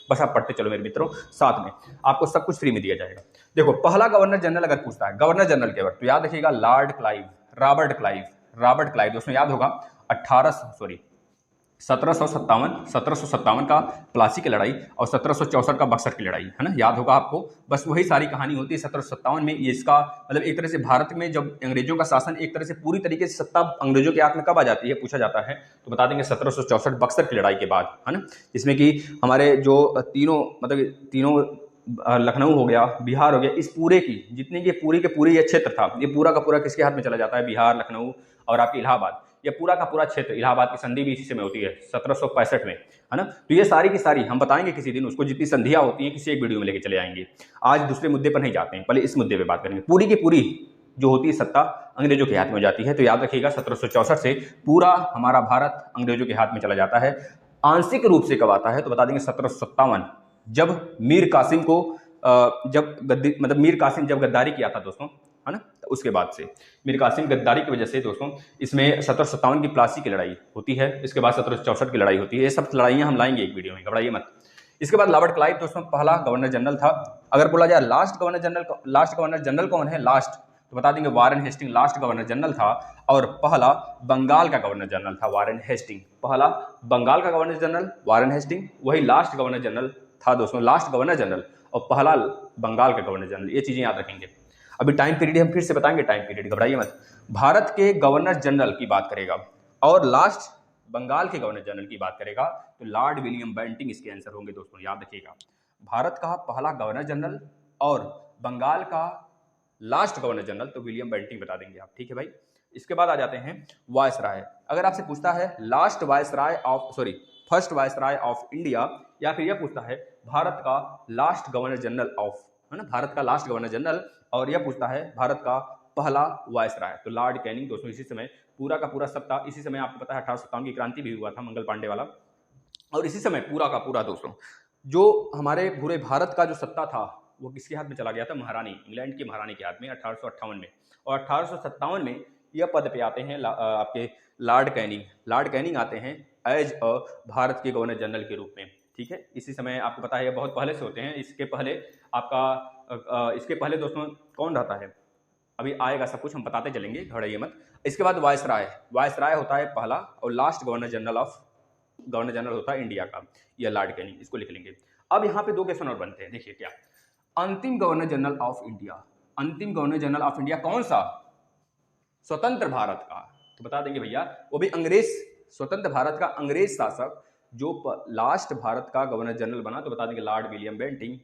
बस आप पढ़ते चलो मेरे मित्रों, साथ में आपको सब कुछ फ्री में दिया जाएगा। देखो पहला गवर्नर जनरल अगर पूछता है गवर्नर जनरल के वक्त, तो याद रखिएगा लॉर्ड क्लाइव, रॉबर्ट क्लाइव दोस्तों, याद होगा 1757 का प्लासी की लड़ाई और 1764 का बक्सर की लड़ाई, है ना, याद होगा आपको। बस वही सारी कहानी होती है 1757 में। ये इसका मतलब एक तरह से भारत में जब अंग्रेजों का शासन एक तरह से पूरी तरीके से सत्ता अंग्रेजों के हाथ में कब आ जाती है पूछा जाता है, तो बता देंगे 1764 बक्सर की लड़ाई के बाद, है ना। जिसमें कि हमारे जो तीनों लखनऊ हो गया, बिहार हो गया, इस पूरे की जितने की पूरी के पूरी ये क्षेत्र था, ये पूरा का पूरा किसके हाथ में चला जाता है, बिहार, लखनऊ और आपके इलाहाबाद, ये पूरा का पूरा क्षेत्र, इलाहाबाद की संधि भी इसी समय होती है 1765 में, है ना। तो ये सारी की सारी हम बताएंगे किसी दिन, उसको जितनी संधियां होती हैं किसी एक वीडियो में लेके चले आएंगे। आज दूसरे मुद्दे पर नहीं जाते हैं, पहले इस मुद्दे पे बात करेंगे। पूरी की पूरी जो होती है सत्ता अंग्रेजों के हाथ में हो जाती है, तो याद रखिएगा 1764 से पूरा हमारा भारत अंग्रेजों के हाथ में चला जाता है। आंशिक रूप से कब आता है, तो बता देंगे 1757, जब मीर कासिम को मीर कासिम जब गद्दारी किया था दोस्तों, है ना। उसके बाद से मीर कासिम गद्दारी की वजह से दोस्तों इसमें 1757 की प्लासी की लड़ाई होती है, इसके बाद 1764 की लड़ाई होती है। ये सब लड़ाइयां हम लाएंगे एक वीडियो में, घबराइए मत। इसके बाद रॉबर्ट क्लाइव दोस्तों पहला गवर्नर जनरल था। अगर बोला जाए लास्ट गवर्नर जनरल कौन है, तो बता देंगे Warren Hasting last governor general था। और पहला बंगाल का गवर्नर जनरल था वारेन हेस्टिंग, पहला बंगाल का गवर्नर जनरल वारेन हेस्टिंग, वही लास्ट गवर्नर जनरल था दोस्तों, लास्ट गवर्नर जनरल, और पहला बंगाल का गवर्नर जनरल। ये चीजें याद रखेंगे। अभी टाइम पीरियड हम फिर से बताएंगे, टाइम पीरियड घबराइए मत। भारत के गवर्नर जनरल की बात करेगा और लास्ट बंगाल के गवर्नर जनरल की बात करेगा, तो लॉर्ड विलियम बेंटिंग इसके आंसर होंगे दोस्तों, याद रखिएगा। भारत का पहला गवर्नर जनरल और बंगाल का लास्ट गवर्नर जनरल तो विलियम बेंटिंग बता देंगे आप, ठीक है भाई। इसके बाद आ जाते हैं वायसराय। अगर आपसे पूछता है फर्स्ट वायसराय ऑफ इंडिया, या फिर यह पूछता है भारत का लास्ट गवर्नर जनरल ऑफ, है ना, भारत का लास्ट गवर्नर जनरल, और यह पूछता है भारत का पहला वायसराय, तो लॉर्ड कैनिंग दोस्तों। इसी समय पूरा का पूरा सत्ता, इसी समय आपको पता है 1857 की क्रांति भी हुआ था मंगल पांडे वाला, और इसी समय पूरा का पूरा दोस्तों जो हमारे पूरे भारत का जो सत्ता था वो किसके हाथ में चला गया था, महारानी, इंग्लैंड की महारानी के हाथ में 1858 में। और 1857 में यह पद पे आते हैं आपके लॉर्ड कैनिंग आते हैं एज अ भारत के गवर्नर जनरल के रूप में, ठीक है। इसी समय आपको पता है ये बहुत पहले से होते हैं। इसके पहले दोस्तों कौन रहता है, अभी आएगा सब कुछ हम बताते चलेंगे, घबराइए मत। इसके बाद वायसराय होता है पहला, और लास्ट गवर्नर जनरल होता है इंडिया का, यह लॉर्ड कैनिंग, इसको लिख लेंगे। अब यहाँ पे दो क्वेश्चन और बनते हैं, देखिए क्या, अंतिम गवर्नर जनरल ऑफ इंडिया कौन सा, स्वतंत्र भारत का, तो बता देंगे भैया वो भी अंग्रेज, स्वतंत्र भारत का अंग्रेज शासक जो लास्ट भारत का गवर्नर जनरल बना, तो बता देंगे लॉर्ड विलियम बेंटिंग,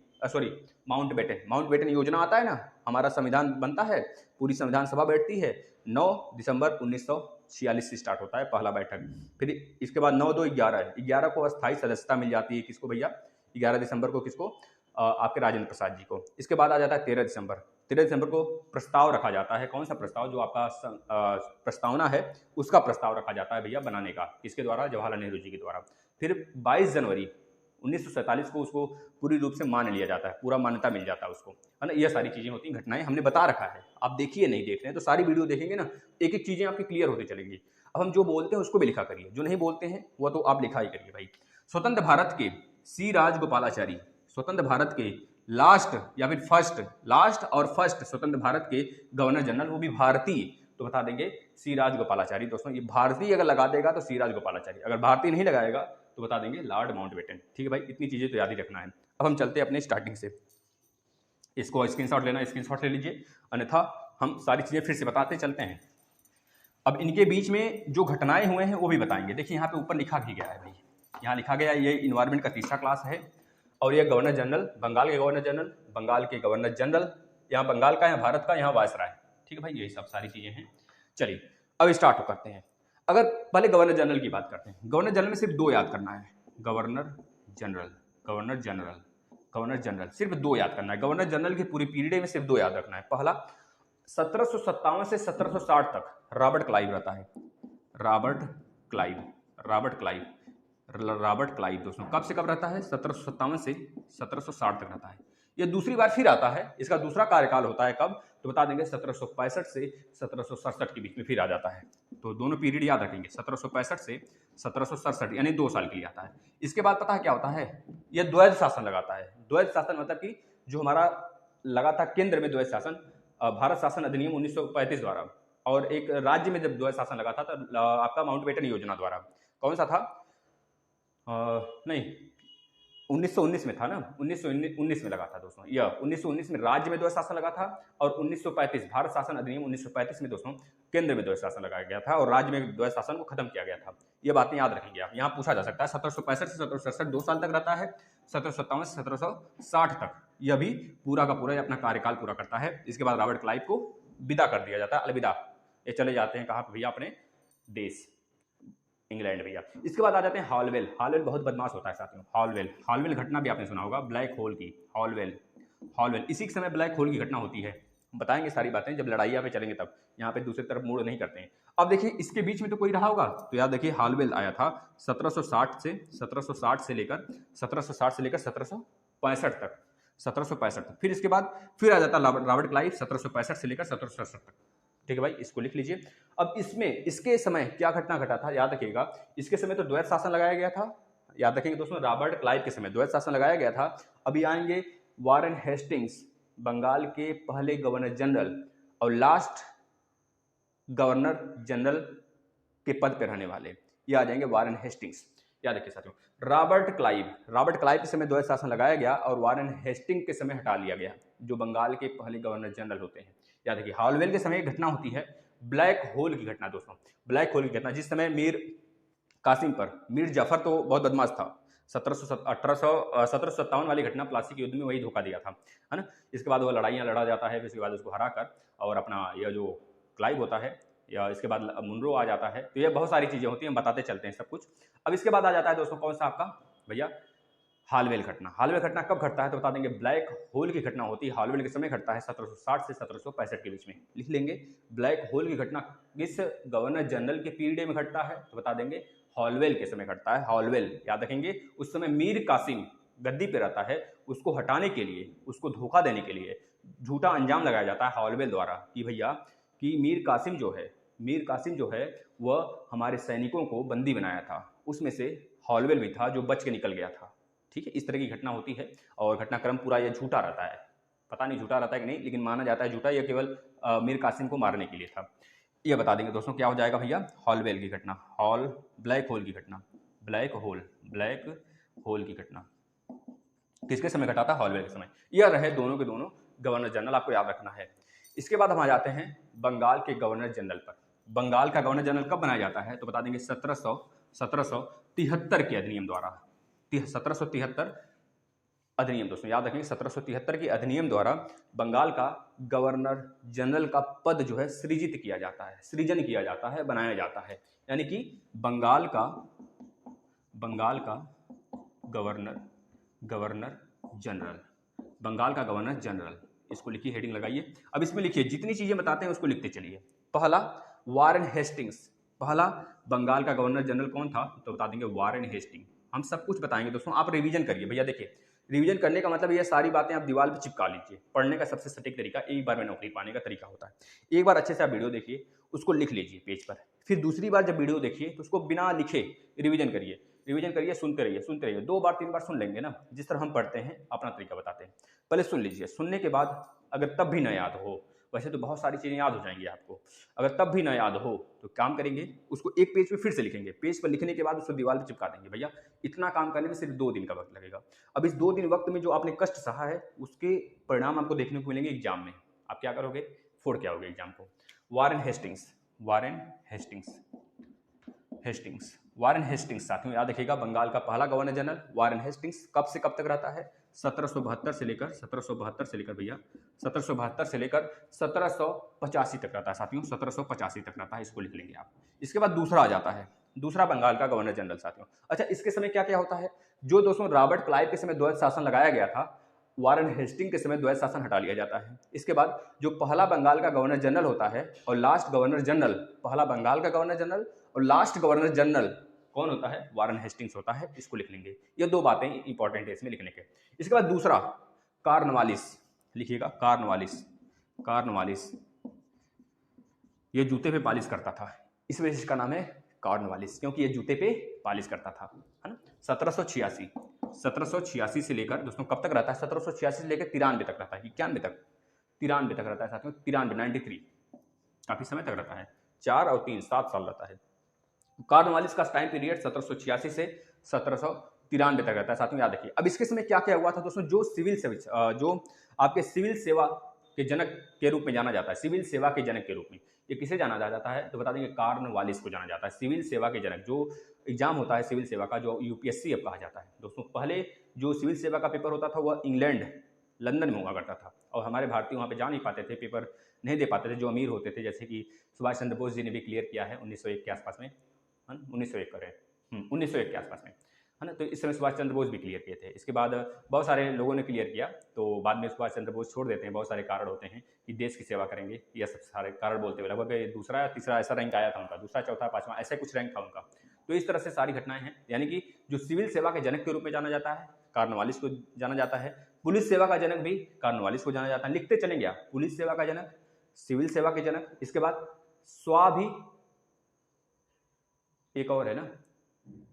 माउंटबेटन योजना आता है ना, हमारा संविधान बनता है, पूरी संविधान सभा बैठती है, 9 दिसंबर 1946 से स्टार्ट होता है पहला बैठक। फिर इसके बाद 9-2-11 को अस्थायी सदस्यता मिल जाती है किसको भैया, 11 दिसंबर को किसको, आपके राजेंद्र प्रसाद जी को। इसके बाद आ जाता है 13 दिसंबर को प्रस्ताव रखा जाता है, कौन सा प्रस्ताव, जो आपका प्रस्तावना है उसका प्रस्ताव रखा जाता है भैया बनाने का, किसके द्वारा, जवाहरलाल नेहरू जी के द्वारा। फिर 22 जनवरी 1947 को उसको पूरी रूप से मान लिया जाता है, पूरा मान्यता मिल जाता है उसको, है ना। यह सारी चीजें होती हैं, घटनाएं हमने बता रखा है, आप देखिए नहीं देख रहे हैं तो सारी वीडियो देखेंगे ना, एक एक चीजें आपकी क्लियर होती चलेंगी। अब हम जो बोलते हैं उसको भी लिखा करिए, जो नहीं बोलते हैं वो तो आप लिखा ही करिए भाई। स्वतंत्र भारत के सी राजगोपालाचारी, स्वतंत्र भारत के लास्ट और फर्स्ट स्वतंत्र भारत के गवर्नर जनरल, वो भी भारतीय, तो बता देंगे सी राजगोपालाचारी दोस्तों। ये भारतीय अगर लगा देगा तो सी राजगोपालाचारी, अगर भारतीय नहीं लगाएगा तो बता देंगे लॉर्ड माउंटबेटन, ठीक है भाई। इतनी चीजें तो याद ही रखना है। अब हम चलते हैं अपने स्टार्टिंग से, इसको स्क्रीनशॉट लेना, स्क्रीनशॉट ले लीजिए, अन्यथा हम सारी चीजें फिर से बताते चलते हैं। अब इनके बीच में जो घटनाएं हुए हैं वो भी बताएंगे। देखिए यहाँ पे ऊपर लिखा भी गया है भाई, यहाँ लिखा गया है, ये इन्वायरमेंट का तीसरा क्लास है, और यह गवर्नर जनरल, बंगाल के गवर्नर जनरल, यहाँ बंगाल का, यहाँ भारत का, यहाँ वायसराय, ठीक है भाई। यही सब सारी चीजें हैं। चलिए अब स्टार्ट करते हैं। अगर पहले गवर्नर जनरल की बात करते हैं, गवर्नर जनरल में सिर्फ 2 याद करना है, गवर्नर जनरल सिर्फ 2 याद करना है। गवर्नर जनरल की पूरी पीरियड में सिर्फ 2 याद रखना है। पहला 1757 से 1760 तक रॉबर्ट क्लाइव रहता है, रॉबर्ट क्लाइव दोस्तों कब से कब रहता है, 1757 से 1760 तक रहता है। यह दूसरी बार फिर आता है, इसका दूसरा कार्यकाल होता है कब, तो बता देंगे 1765 से 1767 के बीच में फिर आ जाता है। तो दोनों पीरियड याद रखेंगे, 1765 से 1767 यानी 2 साल के लिए आता है। इसके बाद पता है क्या होता है, यह द्वैध शासन लगाता है। द्वैध शासन मतलब कि जो हमारा लगा था केंद्र में द्वैध शासन, भारत शासन अधिनियम 1935 द्वारा, और एक राज्य में जब द्वैध शासन लगा था तो आपका माउंटबेटन योजना द्वारा। कौन सा था? नहीं, 1919 में था ना, 1919 में लगा था दोस्तों। यह 1919 में राज्य में द्वैध शासन लगा था, और 1935 भारत शासन अधिनियम 1935 में दोस्तों केंद्र में द्वैध शासन लगाया गया था, और राज्य में द्वैध शासन को खत्म किया गया था। ये बातें याद रखेंगे आप। यहाँ पूछा जा सकता है 1765 से 1767 2 साल तक रहता है, 1757 से 1760 तक यह भी पूरा का पूरा अपना कार्यकाल पूरा करता है। इसके बाद रॉबर्ट क्लाइव को विदा कर दिया जाता है, अलविदा। ये चले जाते हैं कहाँ पे भैया? अपने देश इंग्लैंड भैया। इसके बाद आ जाते हैं हॉलवेल। हॉलवेल बहुत बदमाश होता है साथियों। हॉलवेल घटना भी आपने सुना होगा, ब्लैक होल की। हॉलवेल इसी के समय ब्लैक होल की घटना होती है। हम बताएंगे सारी बातें जब लड़ाइयाँ पे चलेंगे तब। यहाँ पे दूसरी तरफ मूड नहीं करते हैं। अब देखिए इसके बीच में तो कोई रहा होगा, तो याद देखिए हॉलवेल आया था 1760 से लेकर 1765 तक, 1765 तक। फिर इसके बाद फिर आ जाता रॉबर्ट क्लाइव 1765 से लेकर 1767 तक। ठीक है भाई, इसको लिख लीजिए। अब इसमें इसके समय क्या घटना घटा था याद रखिएगा। इसके समय तो द्वैध शासन लगाया गया था, याद रखिएगा दोस्तों। रॉबर्ट क्लाइव के समय द्वैध शासन लगाया गया था। अभी आएंगे वारेन हेस्टिंग्स, बंगाल के पहले गवर्नर जनरल और लास्ट गवर्नर जनरल के पद पर रहने वाले, ये आ जाएंगे वारेन हेस्टिंग्स। याद रखिए साथियों, रॉबर्ट क्लाइव के समय द्वैध शासन लगाया गया और वारेन हेस्टिंग के समय हटा लिया गया, जो बंगाल के पहले गवर्नर जनरल होते हैं। याद रखिए हॉलवेल के समय एक घटना होती है, ब्लैक होल की घटना दोस्तों। ब्लैक होल की घटना जिस समय मीर कासिम पर, मीर जाफर तो बहुत बदमाश था, 1757 वाली घटना प्लासी के युद्ध में वही धोखा दिया था, है ना। इसके बाद वो लड़ाइयाँ लड़ा जाता है, फिर इसके बाद उसको हरा कर और अपना यह जो क्लाइव होता है, या इसके बाद मुनरो आ जाता है। तो ये बहुत सारी चीज़ें होती हैं, हम बताते चलते हैं सब कुछ। अब इसके बाद आ जाता है दोस्तों कौन सा आपका भैया? हॉलवेल घटना कब घटता है? तो बता देंगे ब्लैक होल की घटना होती है हॉलवेल के समय घटता है 1760 से 1765 के बीच में। लिख लेंगे ब्लैक होल की घटना किस गवर्नर जनरल के पीरियड में घटता है? तो बता देंगे हॉलवेल के समय घटता है। हॉलवेल याद रखेंगे, उस समय मीर कासिम गद्दी पे रहता है, उसको हटाने के लिए, उसको धोखा देने के लिए झूठा अंजाम लगाया जाता है हॉलवेल द्वारा कि भैया कि मीर कासिम जो है वह हमारे सैनिकों को बंदी बनाया था, उसमें से हॉलवेल भी था जो बच के निकल गया था। ठीक है, इस तरह की घटना होती है और घटनाक्रम पूरा ये झूठा रहता है। पता नहीं झूठा रहता है कि नहीं, लेकिन माना जाता है झूठा, यह केवल मीर कासिम को मारने के लिए था। ये बता देंगे दोस्तों क्या हो जाएगा भैया? हॉलवेल की घटना, ब्लैक होल की घटना किसके समय घटा था? हॉलवेल के समय। यह रहे दोनों के दोनों गवर्नर जनरल, आपको याद रखना है। इसके बाद हम आ जाते हैं बंगाल के गवर्नर जनरल पर। बंगाल का गवर्नर जनरल कब बनाया जाता है? तो बता देंगे 1773 के अधिनियम द्वारा। 1773 अधिनियम दोस्तों याद रखेंगे, 1773 के अधिनियम द्वारा बंगाल का गवर्नर जनरल का पद जो है सृजित किया जाता है, सृजन किया जाता है, बनाया जाता है। यानी कि बंगाल का गवर्नर जनरल, इसको लिखिए, हेडिंग लगाइए। अब इसमें लिखिए, जितनी चीजें बताते हैं उसको लिखते चलिए। पहला वारेन हेस्टिंग्स, पहला बंगाल का गवर्नर जनरल कौन था? तो बता देंगे वारेन हेस्टिंग। हम सब कुछ बताएंगे दोस्तों, आप रिवीजन करिए भैया। देखिए रिवीजन करने का मतलब ये सारी बातें आप दीवार पे चिपका लीजिए। पढ़ने का सबसे सटीक तरीका एक बार में नौकरी पाने का तरीका होता है। एक बार अच्छे से आप वीडियो देखिए, उसको लिख लीजिए पेज पर, फिर दूसरी बार जब वीडियो देखिए तो उसको बिना लिखे रिवीजन करिए, सुनते रहिए। 2 बार 3 बार सुन लेंगे ना, जिस तरह हम पढ़ते हैं अपना तरीका बताते हैं। पहले सुन लीजिए, सुनने के बाद अगर तब भी न याद हो, वैसे तो बहुत सारी चीज़ें याद हो जाएंगी आपको, अगर तब भी न याद हो तो काम करेंगे, उसको एक पेज पे फिर से लिखेंगे। पेज पर लिखने के बाद उसको दीवार पे चिपका देंगे। भैया इतना काम करने में सिर्फ 2 दिन का वक्त लगेगा। अब इस 2 दिन वक्त में जो आपने कष्ट सहा है उसके परिणाम आपको देखने को मिलेंगे एग्जाम में। आप क्या करोगे? फोड़ के आओगे एग्जाम को। वारेन हेस्टिंग्स साथियों याद रखिएगा, बंगाल का पहला गवर्नर जनरल वारेन हेस्टिंग्स। कब से कब तक रहता है? 1772 से लेकर भैया 1772 से लेकर 1785 तक रहता है साथियों, 1785 तक रहता है। इसको लिख लेंगे आप। इसके बाद दूसरा आ जाता है, दूसरा बंगाल का गवर्नर जनरल साथियों। अच्छा, इसके समय क्या क्या होता है? जो दोस्तों रॉबर्ट क्लाइव के समय द्वैध शासन लगाया गया था, वारेन हेस्टिंग के समय द्वैध शासन हटा लिया जाता है। इसके बाद जो पहला बंगाल का गवर्नर जनरल होता है और लास्ट गवर्नर जनरल, पहला बंगाल का गवर्नर जनरल और लास्ट गवर्नर जनरल कौन होता है? वारेन हेस्टिंग्स होता है। इसको लिख लेंगे। ये 2 बातें इंपॉर्टेंट है इसमें लिखने के। इसके बाद दूसरा कार्नवालिस, लिखिएगा कार्नवालिस। कॉर्नवालिस, ये जूते पे पालिश करता था, इस वजह से इसका नाम है कॉर्नवालिस, क्योंकि ये जूते पे पालिश करता था, है ना। 1786 से लेकर दोस्तों कब तक रहता है, 1786 से लेकर 93 तक रहता है, 91 तक, 93 तक रहता है साथियों, 93 काफी समय तक रहता है, 4 और 3 7 साल रहता है। कॉर्नवालिस का टाइम पीरियड 1786 से 1793 तक रहता है साथियों, याद रखिए। अब इसके समय क्या क्या हुआ था दोस्तों, जो सिविल सर्विस, जो आपके सिविल सेवा के जनक के रूप में जाना जाता है, सिविल सेवा के जनक के रूप में, ये किसे जाना जाता है, तो बता देंगे कॉर्नवालिस को जाना जाता है, सिविल सेवा के जनक। जो एग्जाम होता है सिविल सेवा का, जो यूपीएससी अब कहा जाता है दोस्तों, पहले जो सिविल सेवा का पेपर होता था वह इंग्लैंड लंदन में हुआ करता था, और हमारे भारतीय वहाँ पे जा नहीं पाते थे, पेपर नहीं दे पाते थे, जो अमीर होते थे, जैसे कि सुभाष चंद्र बोस जी ने भी क्लियर किया है 1901 के आसपास में, 1901 करें 1901 के आसपास में, है ना। तो इस समय सुभाष चंद्र बोस भी क्लियर किए थे, इसके बाद बहुत सारे लोगों ने क्लियर किया, तो बाद में सुभाष चंद्र बोस छोड़ देते हैं, बहुत सारे कारण होते हैं कि देश की सेवा करेंगे, यह सब सारे कारण बोलते हुए लगभग दूसरा या तीसरा ऐसा रैंक आया था उनका, दूसरा चौथा पांचवा ऐसा कुछ रैंक था उनका। तो इस तरह से सारी घटनाएं हैं, यानी कि जो सिविल सेवा के जनक के रूप में जाना जाता है कॉर्नवालिस को जाना जाता है, पुलिस सेवा का जनक भी कॉर्नवालिस को जाना जाता है, लिखते चलेंगे आप, पुलिस सेवा का जनक, सिविल सेवा के जनक, इसके बाद एक और है ना,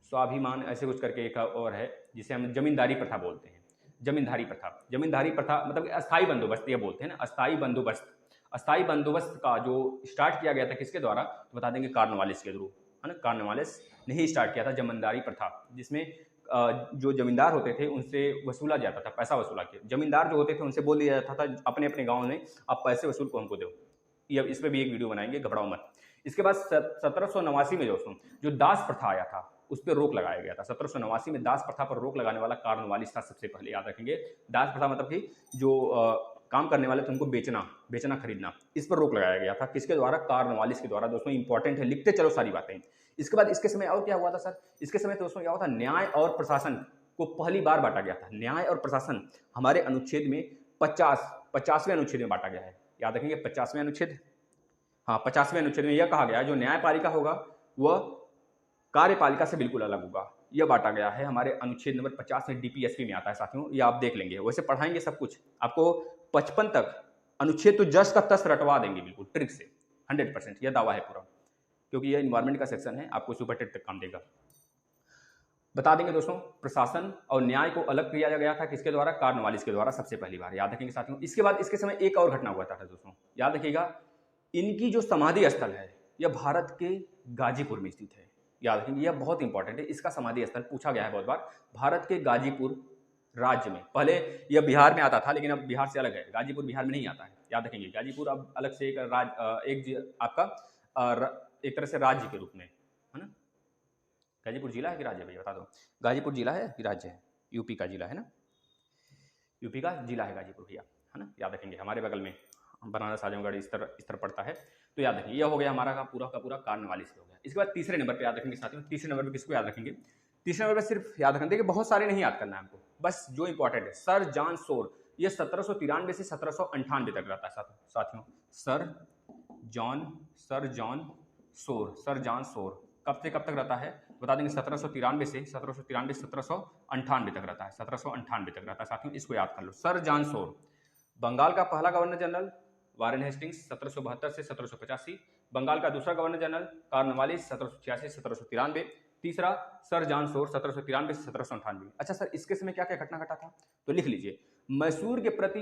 स्वाभिमान ऐसे कुछ करके एक और है, जिसे हम जमींदारी प्रथा बोलते हैं, जमींदारी प्रथा मतलब अस्थाई बंदोबस्त ये बोलते हैं ना, अस्थाई बंदोबस्त का जो स्टार्ट किया गया था किसके द्वारा, तो बता देंगे कॉर्नवालिस के थ्रू, है ना। कॉर्नवालिस ने ही स्टार्ट किया था जमींदारी प्रथा, जिसमें जो जमींदार होते थे उनसे वसूला जाता था, पैसा वसूला के, जमींदार जो होते थे उनसे बोल दिया जाता था अपने अपने गाँव में आप पैसे वसूल को हमको दो, ये इस पर भी एक वीडियो बनाएंगे, घबराओ मत। इसके बाद 1789 में दोस्तों जो दास प्रथा आया था उस पर रोक लगाया गया था, 1789 में दास प्रथा पर रोक लगाने वाला कॉर्नवालिस था सबसे पहले, याद रखेंगे। दास प्रथा मतलब कि जो काम करने वाले थे उनको बेचना खरीदना, इस पर रोक लगाया गया था, किसके द्वारा, कॉर्नवालिस के द्वारा। दोस्तों इंपॉर्टेंट है, लिखते चलो सारी बातें। इसके बाद इसके समय और क्या हुआ था सर, इसके समय दोस्तों क्या हुआ था, न्याय और प्रशासन को पहली बार बांटा गया था, न्याय और प्रशासन हमारे अनुच्छेद में 50वें अनुच्छेद में बांटा गया है, याद रखेंगे 50वें अनुच्छेद, हाँ 50वें अनुच्छेद में यह कहा गया है जो न्यायपालिका होगा वह कार्यपालिका से बिल्कुल अलग होगा, यह बांटा गया है हमारे अनुच्छेद नंबर 50 में, डीपीएसपी में आता है साथियों, ये आप देख लेंगे, वैसे पढ़ाएंगे सब कुछ आपको 55 तक अनुच्छेद तो जस का तस रटवा देंगे बिल्कुल ट्रिक से, 100% यह दावा है पूरा, क्योंकि यह इन्वायरमेंट का सेक्शन है, आपको सुपर टेट तक काम देगा। बता देंगे दोस्तों प्रशासन और न्याय को अलग किया गया था किसके द्वारा, कॉर्नवालिस के द्वारा सबसे पहली बार, याद रखेंगे साथियों। इसके बाद इसके समय एक और घटना हुआ था दोस्तों, याद रखिएगा, इनकी जो समाधि स्थल है यह भारत के गाजीपुर में स्थित है, याद रखेंगे, यह बहुत इंपॉर्टेंट है, इसका समाधि स्थल पूछा गया है बहुत बार, भारत के गाजीपुर राज्य में, पहले यह बिहार में आता था लेकिन अब बिहार से अलग है, गाजीपुर बिहार में नहीं आता है, याद रखेंगे, गाजीपुर अब अलग से एक आपका एक तरह से राज्य के रूप में, है ना। गाजीपुर जिला है कि राज्य है भैया बता दो, गाजीपुर जिला है कि राज्य है, यूपी का जिला है ना, यूपी का जिला है गाजीपुर भैया, है ना, याद रखेंगे, हमारे बगल में बनारस आजमगढ़ इस तरह पड़ता है, तो याद रखेंगे, यह हो गया हमारा का पूरा कॉर्नवालिस हो गया। इसके बाद तीसरे नंबर पे याद रखेंगे साथियों, तीसरे नंबर पे किसको याद रखेंगे, तीसरे नंबर पे सिर्फ याद रखेंगे, बहुत सारे नहीं याद करना है हमको, बस जो इंपॉर्टेंट है, सर जॉन सोर, यह 1793 से 1798 तक रहता है साथियों, सर जॉन सोर कब से कब तक रहता है, बता देंगे 1793 से 1798 तक रहता है, 1798 तक रहता है साथियों, इसको याद कर लो, सर जॉन सोर। बंगाल का पहला गवर्नर जनरल वारेन हेस्टिंग्स 1772 से 1785, बंगाल का दूसरा गवर्नर जनरल कॉर्नवालिस 1786 से 1793, तीसरा सर जॉन सोर 1793 से 1798। अच्छा सर इसके समय क्या क्या घटना घटा था, तो लिख लीजिए, मैसूर के प्रति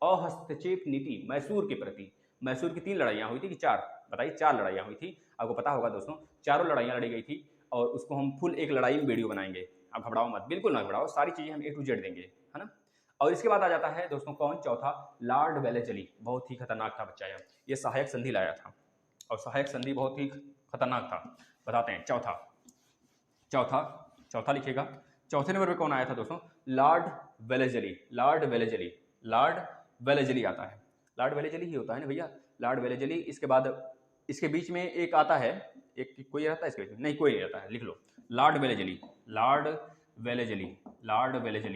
अहस्तक्षेप नीति, मैसूर के प्रति, मैसूर की 3 लड़ाइयाँ हुई थी कि 4, बताइए 4 लड़ाइयाँ हुई थी, आपको पता होगा दोस्तों, चारों लड़ाइयाँ लड़ी गई थी, और उसको हम फुल एक लड़ाई में वीडियो बनाएंगे, आप घबराओ मत, बिल्कुल ना घबराओ, सारी चीजें हम A to Z देंगे, है ना। और इसके बाद आ जाता है दोस्तों कौन, चौथा, लॉर्ड वेलेस्ली, बहुत ही खतरनाक था बच्चा ये सहायक संधि लाया था, और सहायक संधि बहुत ही खतरनाक था, बताते हैं। चौथा लिखिएगा, चौथे नंबर पे कौन आया था दोस्तों, लॉर्ड वेलेस्ली आता है, लॉर्ड वेलेस्ली ही होता है ना भैया, लॉर्ड वेलेस्ली। इसके बाद इसके बीच में एक आता है, एक कोई रहता है इसके बीच में, नहीं कोई नहीं रहता है, लिख लो, लॉर्ड वेलेस्ली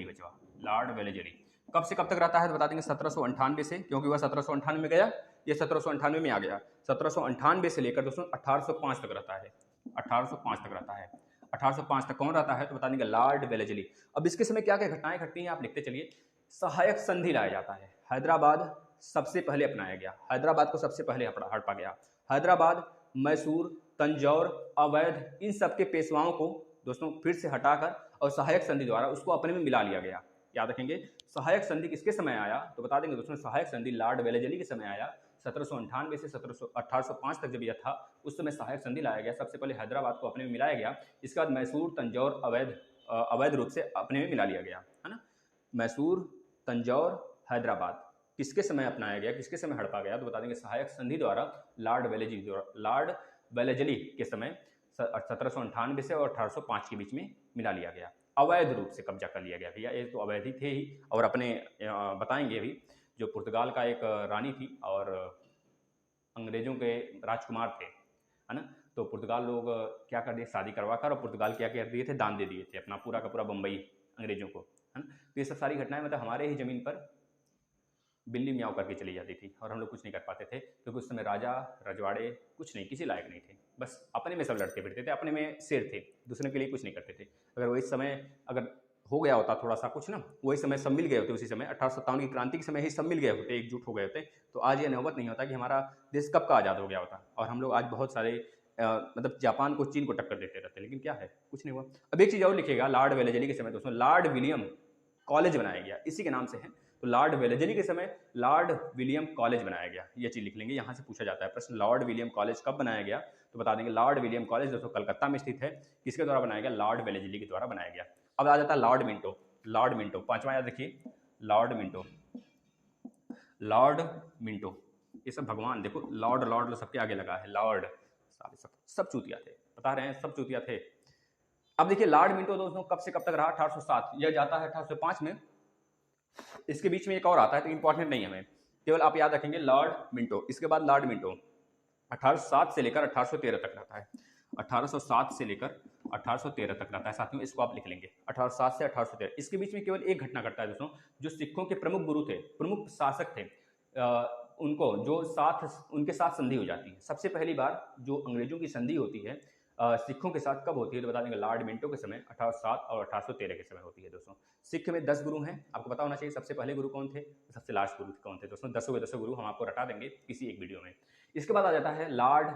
बचवा, लॉर्ड वेलेस्ली कब से कब तक रहता है, तो बता देंगे 1798 से, क्योंकि वह 1798 में गया, ये 1798 में आ गया, 1798 से लेकर दोस्तों 1805 तक रहता है, 1805 तक रहता है, 1805 तक कौन रहता है, तो बता देंगे लॉर्ड वेलेस्ली। अब इसके समय क्या क्या घटनाएं घटती हैं आप लिखते चलिए, सहायक संधि लाया जाता है। हैदराबाद सबसे पहले अपनाया गया, हैदराबाद को सबसे पहले हड़पा गया। हैदराबाद, मैसूर, तंजौर, अवैध, इन सब के पेशवाओं को दोस्तों फिर से हटाकर और सहायक संधि द्वारा उसको अपने में मिला लिया गया। याद रखेंगे सहायक संधि किसके समय आया, तो बता देंगे दोस्तों सहायक संधि लॉर्ड वेलेस्ली के समय आया। 1798 से 1805 तक जब यह था उस समय सहायक संधि लाया गया। सबसे पहले हैदराबाद को अपने में मिलाया गया, इसके बाद मैसूर, तंजौर अवैध रूप से अपने में मिला लिया गया, है ना। मैसूर, तंजौर, हैदराबाद किसके समय अपनाया गया, किसके समय हड़पा गया, तो बता देंगे सहायक संधि द्वारा लॉर्ड वेलेस्ली के समय 1798 से और 1805 के बीच में मिला लिया गया। अवैध रूप से कब्जा कर लिया गया भैया, ये तो अवैध ही थे ही। और अपने बताएंगे अभी जो पुर्तगाल का एक रानी थी और अंग्रेजों के राजकुमार थे, है ना, तो पुर्तगाल लोग क्या कर दिए, शादी करवा कर और पुर्तगाल क्या कर दिए थे, दान दे दिए थे अपना पूरा का पूरा बम्बई अंग्रेजों को, है ना। तो ये सब सारी घटनाएं मतलब हमारे ही ज़मीन पर बिल्ली म्याऊं करके चली जाती थी और हम लोग कुछ नहीं कर पाते थे, क्योंकि उस समय राजा रजवाड़े कुछ नहीं, किसी लायक नहीं थे, बस अपने में सब लड़ते फिरते थे, अपने में शेर थे, दूसरे के लिए कुछ नहीं करते थे। अगर वही समय अगर हो गया होता थोड़ा सा कुछ ना, वही समय सब मिल गए होते, उसी समय 1857 की क्रांति के समय ही सब मिल गए होते, एकजुट हो गए होते, तो आज ये नौबत नहीं होता कि हमारा देश कब का आज़ाद हो गया होता और हम लोग आज बहुत सारे मतलब जापान को, चीन को टक्कर देते रहते, लेकिन क्या है, कुछ नहीं हुआ। अब एक चीज़ और लिखिएगा, लॉर्ड वेलेस्ली के समय दोस्तों लॉर्ड विलियम कॉलेज बनाया गया, इसी के नाम से है। तो लॉर्ड वेलेस्ली के समय लॉर्ड विलियम कॉलेज बनाया गया, ये चीज़ लिख लेंगे, यहाँ से पूछा जाता है प्रश्न, लॉर्ड विलियम कॉलेज कब बनाया गया, तो बता देंगे लॉर्ड विलियम कॉलेज दोस्तों कलकत्ता में स्थित है, किसके द्वारा बनाया गया, लॉर्ड वेलेस्ली के द्वारा बनाया गया। अब आ जाता है लॉर्ड मिंटो, लॉर्ड मिंटो पांचवा याद रखिए, लॉर्ड मिंटो, लॉर्ड मिंटो, ये सब भगवान देखो, लॉर्ड सबके आगे लगा है, लॉर्ड, सब चूतिया थे, बता रहे हैं सब चूतिया थे। अब देखिए लॉर्ड मिंटो दोस्तों कब से कब तक रहा, 1807, यह जाता है 1805 में, इसके बीच में एक और आता है तो इंपॉर्टेंट नहीं है, हमें केवल आप याद रखेंगे लॉर्ड मिंटो। इसके बाद लॉर्ड मिंटो 1807 से लेकर 1813 तक रहता है, 1807 से लेकर 1813 तक रहता है साथियों, इसको आप लिख लेंगे 1807 से 1813। इसके बीच में केवल एक घटना घटता है दोस्तों, जो सिखों के प्रमुख गुरु थे, प्रमुख शासक थे, उनको जो उनके साथ संधि हो जाती है। सबसे पहली बार जो अंग्रेजों की संधि होती है सिखों के साथ कब होती है, तो बता देंगे लॉर्ड मिंटो के समय 1807 और 1813 के समय होती है दोस्तों। सिख में 10 गुरु हैं, आपको पता होना चाहिए सबसे पहले गुरु कौन थे, सबसे लास्ट गुरु कौन थे दोस्तों, 10 के 10 गुरु हम आपको रटा देंगे किसी एक वीडियो में। इसके बाद आ जाता है लॉर्ड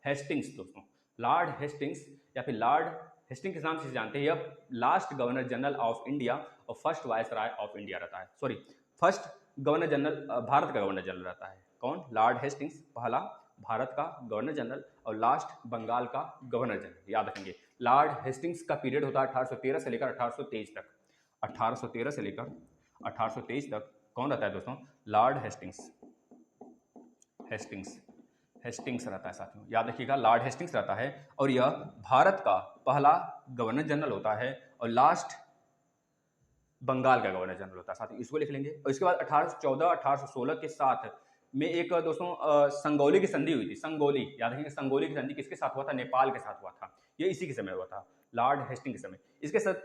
हेस्टिंग्स दोस्तों, लॉर्ड हेस्टिंग्स या फिर लॉर्ड हेस्टिंग्स के नाम से जानते हैं, यह last governor general of India और फर्स्ट वायसराय ऑफ इंडिया रहता है, sorry first governor general, Bharat का गवर्नर जनरल रहता है। कौन, लॉर्ड हेस्टिंग्स, पहला भारत का गवर्नर जनरल और लास्ट बंगाल का गवर्नर जनरल, याद रखेंगे। लॉर्ड हेस्टिंग्स का पीरियड होता है 1813 से लेकर 1823 तक, 1813 से लेकर 1823 तक कौन रहता है दोस्तों, लॉर्ड हेस्टिंग्स, हेस्टिंग्स रहता है साथियों, याद रखिएगा लॉर्ड हेस्टिंग्स रहता है और यह भारत का पहला गवर्नर जनरल होता है और लास्ट बंगाल का गवर्नर जनरल होता है साथियों, इसको लिख लेंगे। और इसके बाद 1814 1816 के साथ में एक दोस्तों संगोली की संधि हुई थी, संगोली, याद रखेंगे संगोली की संधि किसके साथ हुआ था, नेपाल के साथ हुआ था, ये इसी के समय हुआ था, लॉर्ड हेस्टिंग के समय।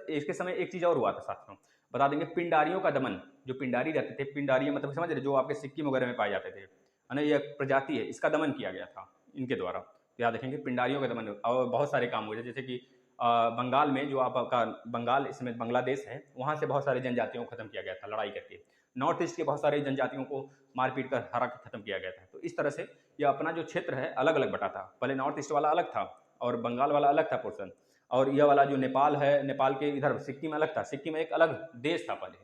इसके समय एक चीज और हुआ था साथियों, बता देंगे पिंडारियों का दमन, जो पिंडारी रहते थे, पिंडारी मतलब समझ रहे, जो आपके सिक्किम वगैरह में पाए जाते थे, है ना, ये प्रजाति है, इसका दमन किया गया था इनके द्वारा, तो याद रखेंगे पिंडारियों का दमन। और बहुत सारे काम हुए थे, जैसे कि बंगाल में जो आपका बंगाल इसमें बांग्लादेश है, वहाँ से बहुत सारी जनजातियों को खत्म किया गया था लड़ाई करके, नॉर्थ ईस्ट के बहुत सारे जनजातियों को मारपीट कर हरा के खत्म किया गया था। तो इस तरह से यह अपना जो क्षेत्र है अलग अलग बटा था, पहले नॉर्थ ईस्ट वाला अलग था और बंगाल वाला अलग था पोर्शन, और यह वाला जो नेपाल है, नेपाल के इधर सिक्किम अलग था, सिक्किम एक अलग देश था पहले,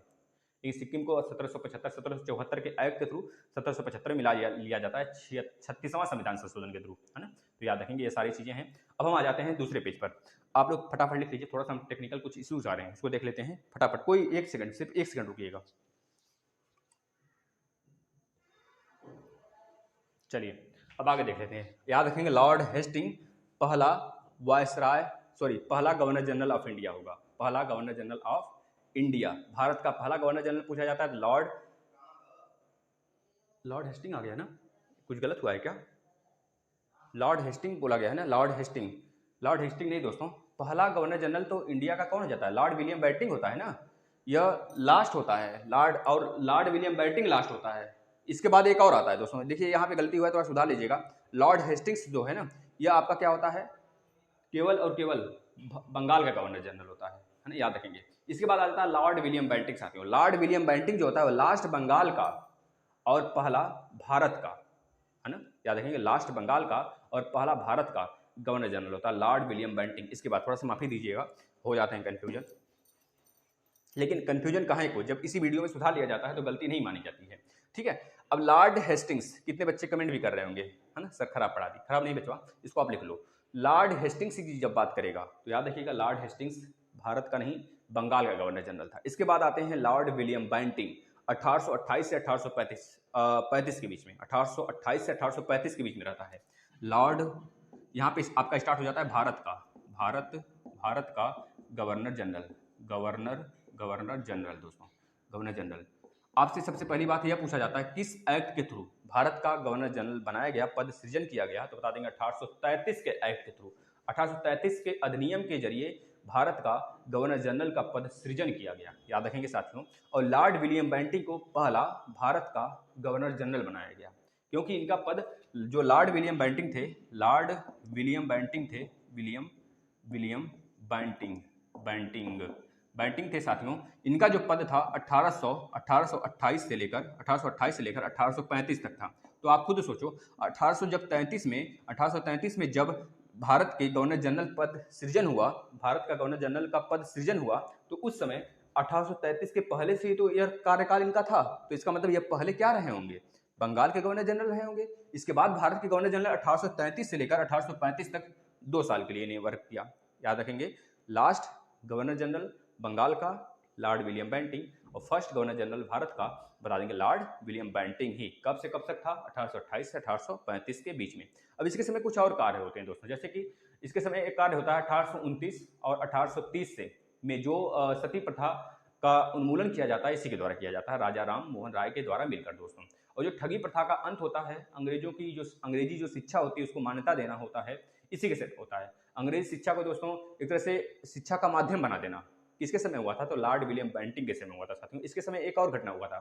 लेकिन सिक्किम को 1775 1774 के एक्ट के थ्रू 1775 में मिला लिया जाता है 36वां संविधान संशोधन के थ्रू, है ना। तो याद रखेंगे ये सारी चीज़ें हैं। अब हम आ जाते हैं दूसरे पेज पर, आप लोग फटाफट लिख लीजिए, थोड़ा सा हम टेक्निकल कुछ इश्यूज आ रहे हैं, इसको देख लेते हैं फटाफट, कोई एक सेकंड, सिर्फ एक सेकंड रुकिएगा। चलिए अब आगे देख लेते हैं, याद रखेंगे लॉर्ड हेस्टिंग पहला पहला गवर्नर जनरल ऑफ इंडिया होगा, पहला governor general of India, Bharat का पहला गवर्नर जनरल पूछा जाता है लॉर्ड हेस्टिंग आ गया ना, कुछ गलत हुआ है क्या, लॉर्ड हेस्टिंग बोला गया है ना, लॉर्ड हेस्टिंग नहीं दोस्तों, पहला गवर्नर जनरल तो इंडिया का कौन हो जाता है, लॉर्ड विलियम बेंटिंक होता है ना, यह लास्ट होता है, लॉर्ड विलियम बेंटिंक लास्ट होता है। इसके बाद एक और आता है दोस्तों, देखिए यहाँ पे गलती हुआ है, थोड़ा सुधार लीजिएगा, लॉर्ड हेस्टिंग्स जो है ना, यह आपका क्या होता है, केवल और केवल बंगाल का गवर्नर जनरल होता है ना, याद रखेंगे। इसके बाद आ जाता है लॉर्ड विलियम बेंटिंक साथियों। लॉर्ड विलियम बेंटिंक जो होता है वो लास्ट बंगाल का और पहला भारत का, है ना, याद रखेंगे, लास्ट बंगाल का और पहला भारत का गवर्नर जनरल होता है लॉर्ड विलियम बेंटिंक। इसके बाद थोड़ा सा माफी दीजिएगा, हो जाते हैं कंफ्यूजन, लेकिन कंफ्यूजन कहाँ को जब इसी वीडियो में सुधार लिया जाता है तो गलती नहीं मानी जाती है, ठीक है। अब लॉर्ड हेस्टिंग्स, कितने बच्चे कमेंट भी कर रहे होंगे, है ना, सर खराब पढ़ा दी, खराब नहीं बचवा, इसको आप लिख लो। लॉर्ड हेस्टिंग्स की जब बात करेगा तो याद रखिएगा लॉर्ड हेस्टिंग्स भारत का नहीं बंगाल का गवर्नर जनरल था। इसके बाद आते हैं लॉर्ड विलियम बेंटिंक, 1828 से 1835 के बीच में, 1828 से 1835 के बीच में रहता है लॉर्ड। यहाँ पे आपका स्टार्ट हो जाता है भारत का, भारत का गवर्नर जनरल, गवर्नर जनरल दोस्तों, गवर्नर जनरल। आपसे सबसे पहली बात यह पूछा जाता है किस एक्ट के थ्रू भारत का गवर्नर जनरल बनाया गया, पद सृजन किया गया, तो बता देंगे 1833 के एक्ट के थ्रू, 1833 के अधिनियम के जरिए भारत का गवर्नर जनरल का पद सृजन किया गया, याद रखेंगे साथियों। और लॉर्ड विलियम बेंटिंक को पहला भारत का गवर्नर जनरल बनाया गया, क्योंकि इनका पद, जो लॉर्ड विलियम बेंटिंक थे, लॉर्ड विलियम बेंटिंक थे, विलियम बेंटिंक थे साथियों, इनका जो पद था 1828 से लेकर 1835 तक था। तो आप खुद सोचो 1833 में जब भारत के गवर्नर जनरल पद सृजन हुआ, भारत का गवर्नर जनरल का पद सृजन हुआ, तो उस समय 1833 के पहले से ही तो यह कार्यकाल इनका था, तो इसका मतलब यह पहले क्या रहे होंगे, बंगाल के गवर्नर जनरल रहे होंगे। इसके बाद भारत के गवर्नर जनरल 1833 से लेकर 1835 तक 2 साल के लिए इन्हें वर्क किया, याद रखेंगे। लास्ट गवर्नर जनरल बंगाल का लॉर्ड विलियम बेंटिंक और फर्स्ट गवर्नर जनरल भारत का बता देंगे लॉर्ड विलियम बेंटिंक ही। कब से कब तक था, 1828 से 1835 के बीच में। अब इसके समय कुछ और कार्य होते हैं दोस्तों, जैसे कि इसके समय एक कार्य होता है 1829 और 1830 से में जो सती प्रथा का उन्मूलन किया जाता है, इसी के द्वारा किया जाता है, राजा राम मोहन राय के द्वारा मिलकर दोस्तों। और जो ठगी प्रथा का अंत होता है, अंग्रेजी जो शिक्षा होती है उसको मान्यता देना होता है, इसी के से होता है। अंग्रेजी शिक्षा को दोस्तों एक तरह से शिक्षा का माध्यम बना देना किसके समय हुआ था, तो लॉर्ड विलियम बेंटिंक के समय हुआ था साथियों। इसके समय एक और घटना हुआ था,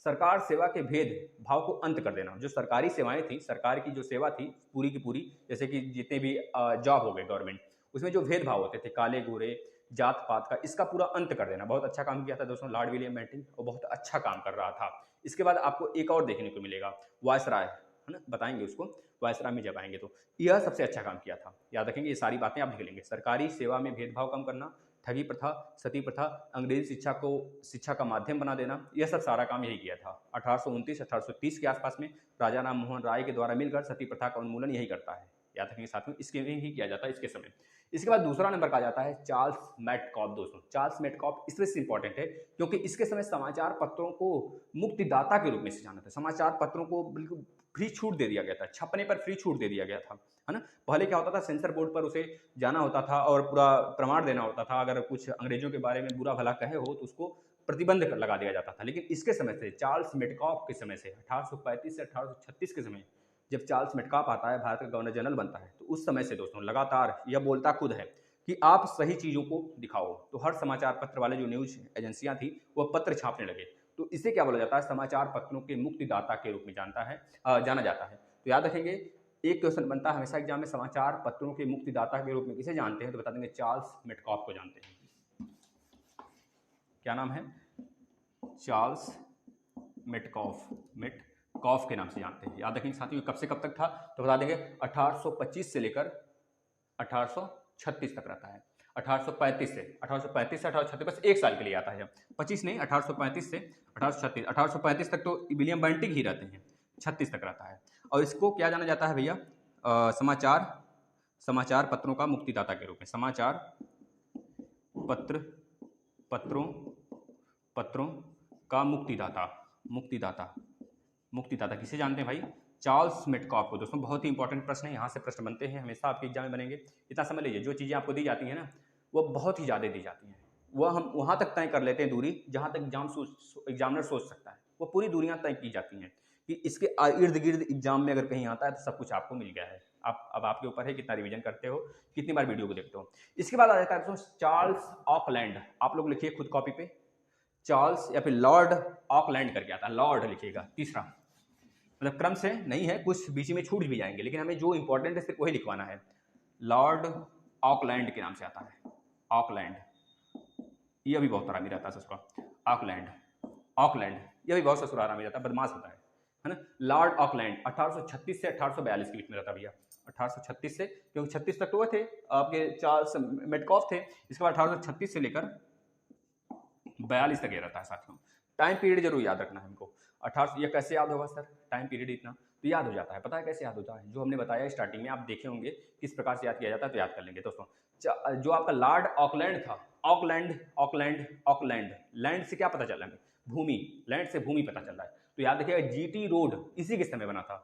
सरकार सेवा के भेद भाव को अंत कर देना। जो सरकारी सेवाएं थी, सरकार की जो सेवा थी पूरी की पूरी, जैसे कि जितने भी जॉब हो गए गवर्नमेंट, उसमें जो भेदभाव होते थे, काले गोरे जात पात का, इसका पूरा अंत कर देना। बहुत अच्छा काम किया था दोस्तों लॉर्ड विलियम बेंटिंक, और बहुत अच्छा काम कर रहा था। इसके बाद आपको एक और देखने को मिलेगा, वायसराय, है ना, बताएंगे उसको वायसराय में जब आएंगे, तो यह सबसे अच्छा काम किया था, याद रखेंगे। ये सारी बातें आप लिख लेंगे, सरकारी सेवा में भेदभाव कम करना, ठगी प्रथा, सती प्रथा, अंग्रेजी शिक्षा को शिक्षा का माध्यम बना देना, यह सब सारा काम यही किया था। 1829-1830 के आसपास में राजा राम मोहन राय के द्वारा मिलकर सती प्रथा का उन्मूलन यही करता है, याद रखेंगे साथ में, इसके में ही किया जाता है इसके समय। इसके बाद दूसरा नंबर का जाता है चार्ल्स मेटकॉफ दोस्तों। चार्ल्स मेटकॉफ इस वजह से इंपॉर्टेंट है क्योंकि इसके समय समाचार पत्रों को मुक्तिदाता के रूप में जाना था। समाचार पत्रों को बिल्कुल फ्री छूट दे दिया गया था, छपने पर फ्री छूट दे दिया गया था, है ना। पहले क्या होता था, सेंसर बोर्ड पर उसे जाना होता था और पूरा प्रमाण देना होता था, अगर कुछ अंग्रेजों के बारे में बुरा भला कहे हो तो उसको प्रतिबंध लगा दिया जाता था। लेकिन इसके समय से, चार्ल्स मेटकॉफ के समय से, 1835 से 1836 के समय, जब चार्ल्स मेटकॉफ आता है, भारत का गवर्नर जनरल बनता है, तो उस समय से दोस्तों लगातार यह बोलता खुद है कि आप सही चीज़ों को दिखाओ। तो हर समाचार पत्र वाले जो न्यूज एजेंसियां थी वो पत्र छापने लगे। तो इसे क्या बोला जाता है, समाचार पत्रों के मुक्तिदाता के रूप में जाना जाता है। तो याद रखेंगे, एक क्वेश्चन बनता है हमेशा एग्जाम में, समाचार पत्रों के मुक्तिदाता के रूप में किसे जानते हैं, तो बता देंगे चार्ल्स मेटकॉफ को जानते हैं। क्या नाम है, चार्ल्स मेटकॉफ के नाम से जानते हैं। याद रखेंगे साथियों, कब से कब तक था, तो बता देंगे 1825 से लेकर 1836 तक रहता है। 1835 से 1836 बस एक साल के लिए आता है, 25 नहीं, 1835 से 1836, 1835 तक तो विलियम बेंटिंक ही रहते हैं, 36 तक रहता है। और इसको क्या जाना जाता है भैया, समाचार पत्रों का मुक्तिदाता के रूप में। समाचार पत्रों का मुक्तिदाता किसे जानते हैं भाई, चार्ल्स मेटकॉफ को। दोस्तों बहुत ही इंपॉर्टेंट प्रश्न है, यहाँ से प्रश्न बनते हैं हमेशा, आपके एग्जाम में बनेंगे। इतना समझ लीजिए, जो चीज़ें आपको दी जाती हैं ना, वो बहुत ही ज़्यादा दी जाती हैं, वह हम वहाँ तक तय कर लेते हैं दूरी जहाँ तक एग्जामिनर सोच सकता है, वो पूरी दूरियाँ तय की जाती हैं कि इसके इर्द गिर्द एग्जाम में अगर कहीं आता है तो सब कुछ आपको मिल गया है। अब आपके ऊपर है कितना रिवीजन करते हो, कितनी बार वीडियो को देखते हो। इसके बाद आ जाता है दोस्तों चार्ल्स ऑकलैंड। आप लोग लिखिए खुद कॉपी पे, चार्ल्स या फिर लॉर्ड ऑकलैंड करके आता है, लॉर्ड लिखिएगा, तीसरा, मतलब क्रम से नहीं है, कुछ बीच में छूट भी जाएंगे, लेकिन हमें जो इंपॉर्टेंट है सिर्फ वही लिखवाना है। लॉर्ड ऑकलैंड के नाम से आता है, ऑकलैंड। ये भी बहुत आरामी रहता है ससुरा। ऑकलैंड, ऑकलैंड ये भी बहुत ससुरा आरामी रहता है, बदमाश होता है ना। लॉर्ड ऑकलैंड 1836 से 1842 के बीच में रहता भैया। 1836 से, क्योंकि 36 तक तो वो थे आपके चार्ल्स मेडकॉफ थे, इसके बाद 1836 से लेकर 42 तक ये रहता है साथियों। टाइम पीरियड जरूर याद रखना है हमको। 1800 ये कैसे याद होगा सर, टाइम पीरियड इतना तो याद हो जाता है। पता है कैसे याद होता है, जो हमने बताया स्टार्टिंग में, आप देखे होंगे किस प्रकार से याद किया जाता है, तो याद कर लेंगे दोस्तों। जो आपका लॉर्ड ऑकलैंड था, ऑकलैंड ऑकलैंड ऑकलैंड, लैंड से क्या पता चल रहा है, भूमि, लैंड से भूमि पता चल रहा है, तो याद रखिएगा जीटी रोड इसी के समय बना था।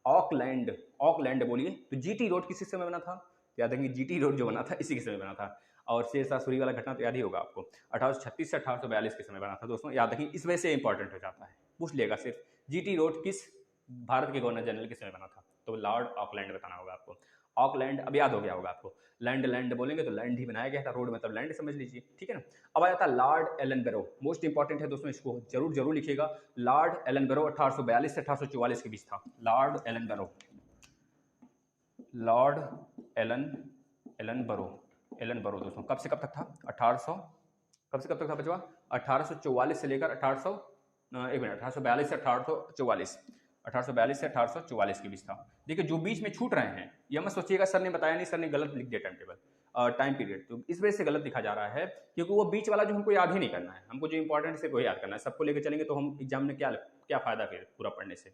ऑकलैंड, ऑकलैंड बोलिए तो जीटी रोड किसी समय बना था, याद रखेंगे जीटी रोड जो बना था इसी के समय बना था। और शेरशाह सूरी वाला घटना तो याद ही होगा आपको, 1836 से 1842 के समय बना था दोस्तों, याद रखिए, इस वजह से इंपॉर्टेंट हो जाता है, पूछ लिएगा सिर्फ जीटी रोड किस भारत के गवर्नर जनरल के समय बना था, तो लॉर्ड ऑकलैंड बताना होगा आपको। ऑकलैंड अब याद हो गया होगा आपको, लैंड लैंड बोलेंगे तो लैंड ही बनाया गया था, रोड मतलब लैंड समझ लीजिए, ठीक है ना। अब आ जाता है लॉर्ड एलन बैरो, मोस्ट इंपॉर्टेंट है दोस्तों, इसको जरूर जरूर लिखिएगा। लॉर्ड एलन बैरो 1842 से 1844 के बीच था। लॉर्ड एलन बैरो, लॉर्ड एलन एलन बैरो, एलन बैरो दोस्तों कब से कब तक था, 1800 कब से कब तक था बचवा, 1844 से लेकर 1800 एक मिनट 1842 से 1844, 1842 से 1844 के बीच था। देखिए जो बीच में छूट रहे हैं, ये मत सोचिएगा सर ने बताया नहीं, सर ने गलत लिख दिया टाइम टेबल, टाइम पीरियड, तो इस वजह से गलत लिखा जा रहा है, क्योंकि वो बीच वाला जो हमको याद ही नहीं करना है, हमको जो इंपॉर्टेंट है वो याद करना है। सबको लेकर चलेंगे तो हम एग्जाम में क्या क्या फायदा फिर पूरा पढ़ने से।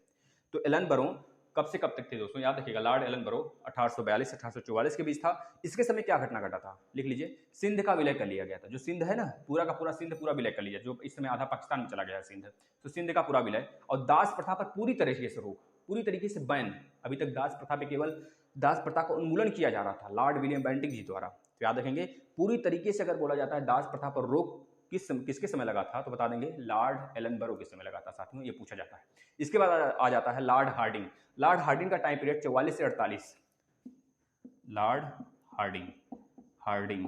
तो एलन बैरो कब से कब तक थे दोस्तों, याद रखिएगा, लॉर्ड एलन बैरो 1842 से 1844 के बीच था। इसके समय क्या घटना घटा था, लिख लीजिए, सिंध का विलय कर लिया गया था। जो सिंध है ना, पूरा का पूरा सिंध पूरा विलय कर लिया, जो इस समय आधा पाकिस्तान में चला गया है सिंध, तो सिंध का पूरा विलय, और दास प्रथा पर पूरी तरीके से रोक, पूरी तरीके से बैन। अभी तक दास प्रथा पे केवल दास प्रथा का उन्मूलन किया जा रहा था लॉर्ड विलियम बेंटिंग जी द्वारा, तो याद रखेंगे पूरी तरीके से अगर बोला जाता है दास प्रथा पर रोक किसके समय लगा था, तो बता देंगे लॉर्ड एलन बैरो के समय लगा था साथियों, ये पूछा जाता है। इसके बाद आ जाता है लॉर्ड हार्डिंग। लॉर्ड हार्डिंग का टाइम पीरियड 44 से 48। लॉर्ड हार्डिंग, हार्डिंग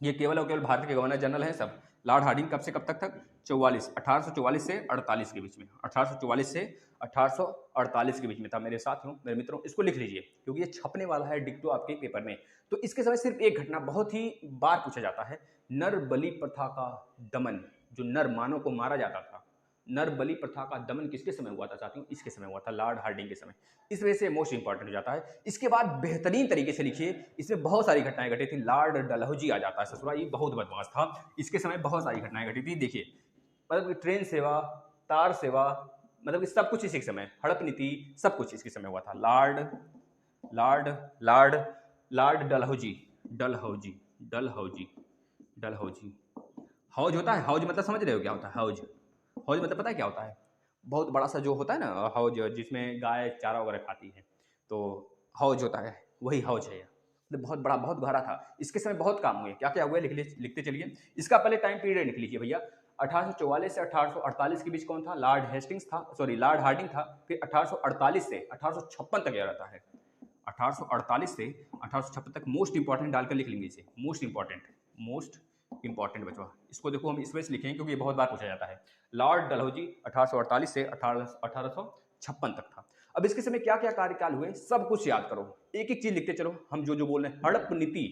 ये केवल और केवल भारत के गवर्नर जनरल हैं सब। लॉर्ड हार्डिंग कब से कब तक 44, 1844 से 48 के बीच में, 1844 से 1848 के बीच में था मेरे साथियों, मेरे मित्रों, इसको लिख लीजिए क्योंकि ये छपने वाला है डिक्टो आपके पेपर में। तो इसके समय सिर्फ एक घटना बहुत ही बार पूछा जाता है, नर बलि प्रथा का दमन, जो नर मानव को मारा जाता था, नर बलि प्रथा का दमन किसके समय हुआ था साथियों, इसके समय हुआ था, लॉर्ड हार्डिंग के समय, इस वजह से मोस्ट इंपॉर्टेंट हो जाता है। इसके बाद बेहतरीन तरीके से लिखिए, इसमें बहुत सारी घटनाएं घटी थी। लॉर्ड डलहौजी आ जाता है ससुरा, ये बहुत बदमाश था, इसके समय बहुत सारी घटनाएं घटी थी। देखिए मतलब ट्रेन सेवा, तार सेवा, मतलब सब कुछ इसी के समय, हड़प नीति, सब कुछ इसके समय हुआ था। Lord Lord Lord Lord Dalhousie, Dalhousie Dalhousie Dalhousie. हौज होता है, हौज मतलब समझ रहे हो क्या होता है, हौज, हौज मतलब पता है क्या होता है, बहुत बड़ा सा जो होता है ना हौज, जिसमें गाय चारा वगैरह खाती है, तो हौज होता है, वही हौज है। मतलब बहुत बड़ा, बहुत गहरा था, इसके समय बहुत काम हुए, क्या क्या हुए लिखते चलिए। इसका पहले टाइम पीरियड लिख लीजिए भैया, 1844 से 1848 के बीच कौन था, लॉर्ड हेस्टिंग्स था, सॉरी लॉर्ड हार्डिंग था। फिर 1848 से 1856 तक यह रहता है, 1848 से 1856 तक। मोस्ट इंपॉर्टेंट डालकर लिख लेंगे इसे, मोस्ट इंपॉर्टेंट, मोस्ट इंपॉर्टेंट बचवा, इसको देखो हम इस वजह से लिखेंगे क्योंकि ये बहुत बार पूछा जाता है। लॉर्ड डलहौजी 1848 से 1856 तक था। अब इसके समय क्या क्या कार्यकाल हुए सब कुछ याद करो, एक एक चीज लिखते चलो, हम जो जो बोल रहे हैं। हड़प नीति,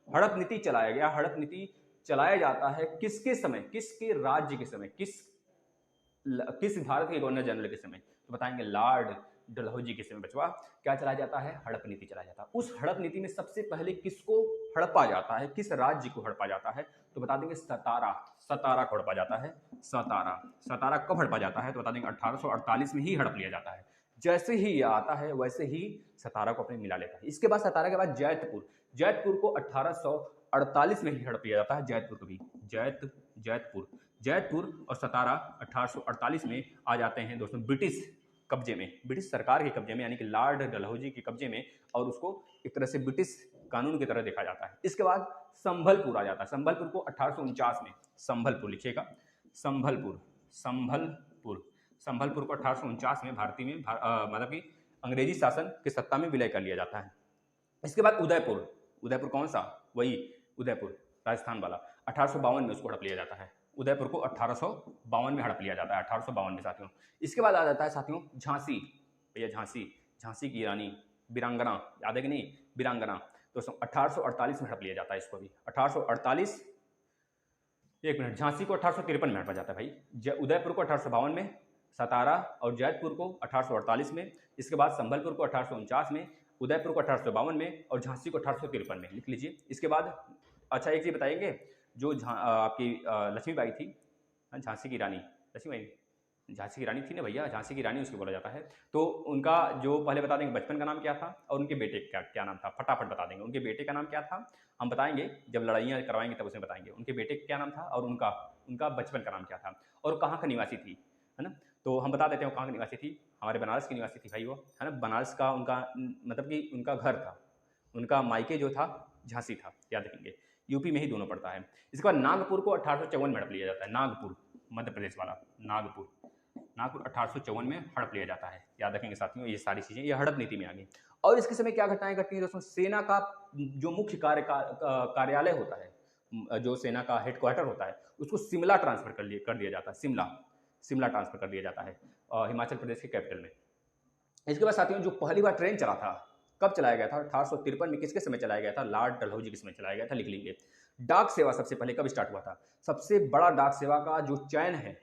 हड़प नीति चलाया गया, हड़प नीति चलाया जाता है किसके समय, किसके राज्य के समय, किस भारत के गवर्नर जनरल के समय, तो बताएंगे लॉर्ड डलहौजी के समय बचवा। क्या चलाया जाता है, हड़प नीति चलाया जाता है। उस हड़प नीति में सबसे पहले किसको हड़पा जाता है, किस राज्य को हड़पा जाता है, तो बता देंगे सतारा, सतारा को हड़पा जाता है, सतारा। सतारा कब हड़पा जाता है, तो बता देंगे 1848 में ही हड़प लिया जाता है। जैसे ही ये आता है वैसे ही सतारा को अपने मिला लेता है। इसके बाद सतारा के बाद जैतपुर, जैतपुर को 1848 में ही हड़प लिया जाता है, जैतपुर को भी, जैतपुर, जैतपुर और सतारा 1848 में आ जाते हैं दोस्तों ब्रिटिश कब्जे में, ब्रिटिश सरकार के कब्जे में, यानी कि लॉर्ड डलहौजी के कब्जे में, और उसको एक तरह से ब्रिटिश कानून की तरह देखा जाता है। इसके बाद संभलपुर आ जाता है, संभलपुर को 1849 में, संभलपुर लिखिएगा, संभलपुर, संभलपुर, संभलपुर को 1849 में भारतीय में मतलब कि अंग्रेजी शासन की सत्ता में विलय कर लिया जाता है। इसके बाद उदयपुर, उदयपुर कौन सा, वही उदयपुर राजस्थान वाला, 1852 में उसको हड़प लिया जाता है। उदयपुर को 1852 में हड़प लिया जाता है, 1852 में साथियों। इसके बाद आ जाता है साथियों झांसी, भैया झांसी, झांसी की रानी, वीरांगना, याद है कि नहीं, वीरांगना, तो 1848 में हड़प लिया जाता है इसको भी, 1848 एक मिनट, झांसी को 1853 में हटा जाता है भाई, उदयपुर को 1852 में, सतारा और जैतपुर को 1848 में, इसके बाद संबलपुर को 1849 में, उदयपुर को 1852 में और झांसी को 1853 में, लिख लीजिए। इसके बाद अच्छा एक चीज़ बताएंगे, जो आपकी लक्ष्मीबाई थी, झांसी की रानी, लक्ष्मीबाई झांसी की रानी थी ना भैया, झांसी की रानी उसको बोला जाता है। तो उनका जो पहले बता देंगे बचपन का नाम क्या था और उनके बेटे का क्या नाम था, फटाफट बता देंगे। उनके बेटे का नाम क्या था हम बताएंगे, जब लड़ाइयाँ करवाएंगे तब उसमें बताएंगे उनके बेटे का क्या नाम था और उनका बचपन का नाम क्या था और कहाँ का निवासी थी, है ना। तो हम बता देते हैं कहाँ की निवासी थी, हमारे बनारस की निवासी थी भाई वो, है ना। बनारस का उनका मतलब कि उनका घर था, उनका मायके जो था झांसी था, याद रखेंगे। यूपी में ही दोनों पड़ता है। इसके बाद नागपुर को 1854 में हड़प लिया जाता है, नागपुर मध्य प्रदेश वाला, नागपुर 1854 में हड़प लिया जाता है, याद रखेंगे साथियों। ये सारी चीज़ें ये हड़प नीति में आ गई। और इसके समय क्या घटनाएं घटती हैं दोस्तों, सेना का जो मुख्य कार्यालय होता है, जो सेना का हेडक्वार्टर होता है, उसको शिमला ट्रांसफर कर दिया जाता है, शिमला ट्रांसफर कर दिया जाता है हिमाचल प्रदेश के कैपिटल में। इसके बाद साथियों जो पहली बार ट्रेन चला था, कब चलाया गया था, 1853 में, किसके समय चलाया गया था, लॉर्ड डलहौजी के समय चलाया गया था, लिख लीजिए। डाक सेवा सबसे पहले कब स्टार्ट हुआ था, सबसे बड़ा डाक सेवा का जो चयन है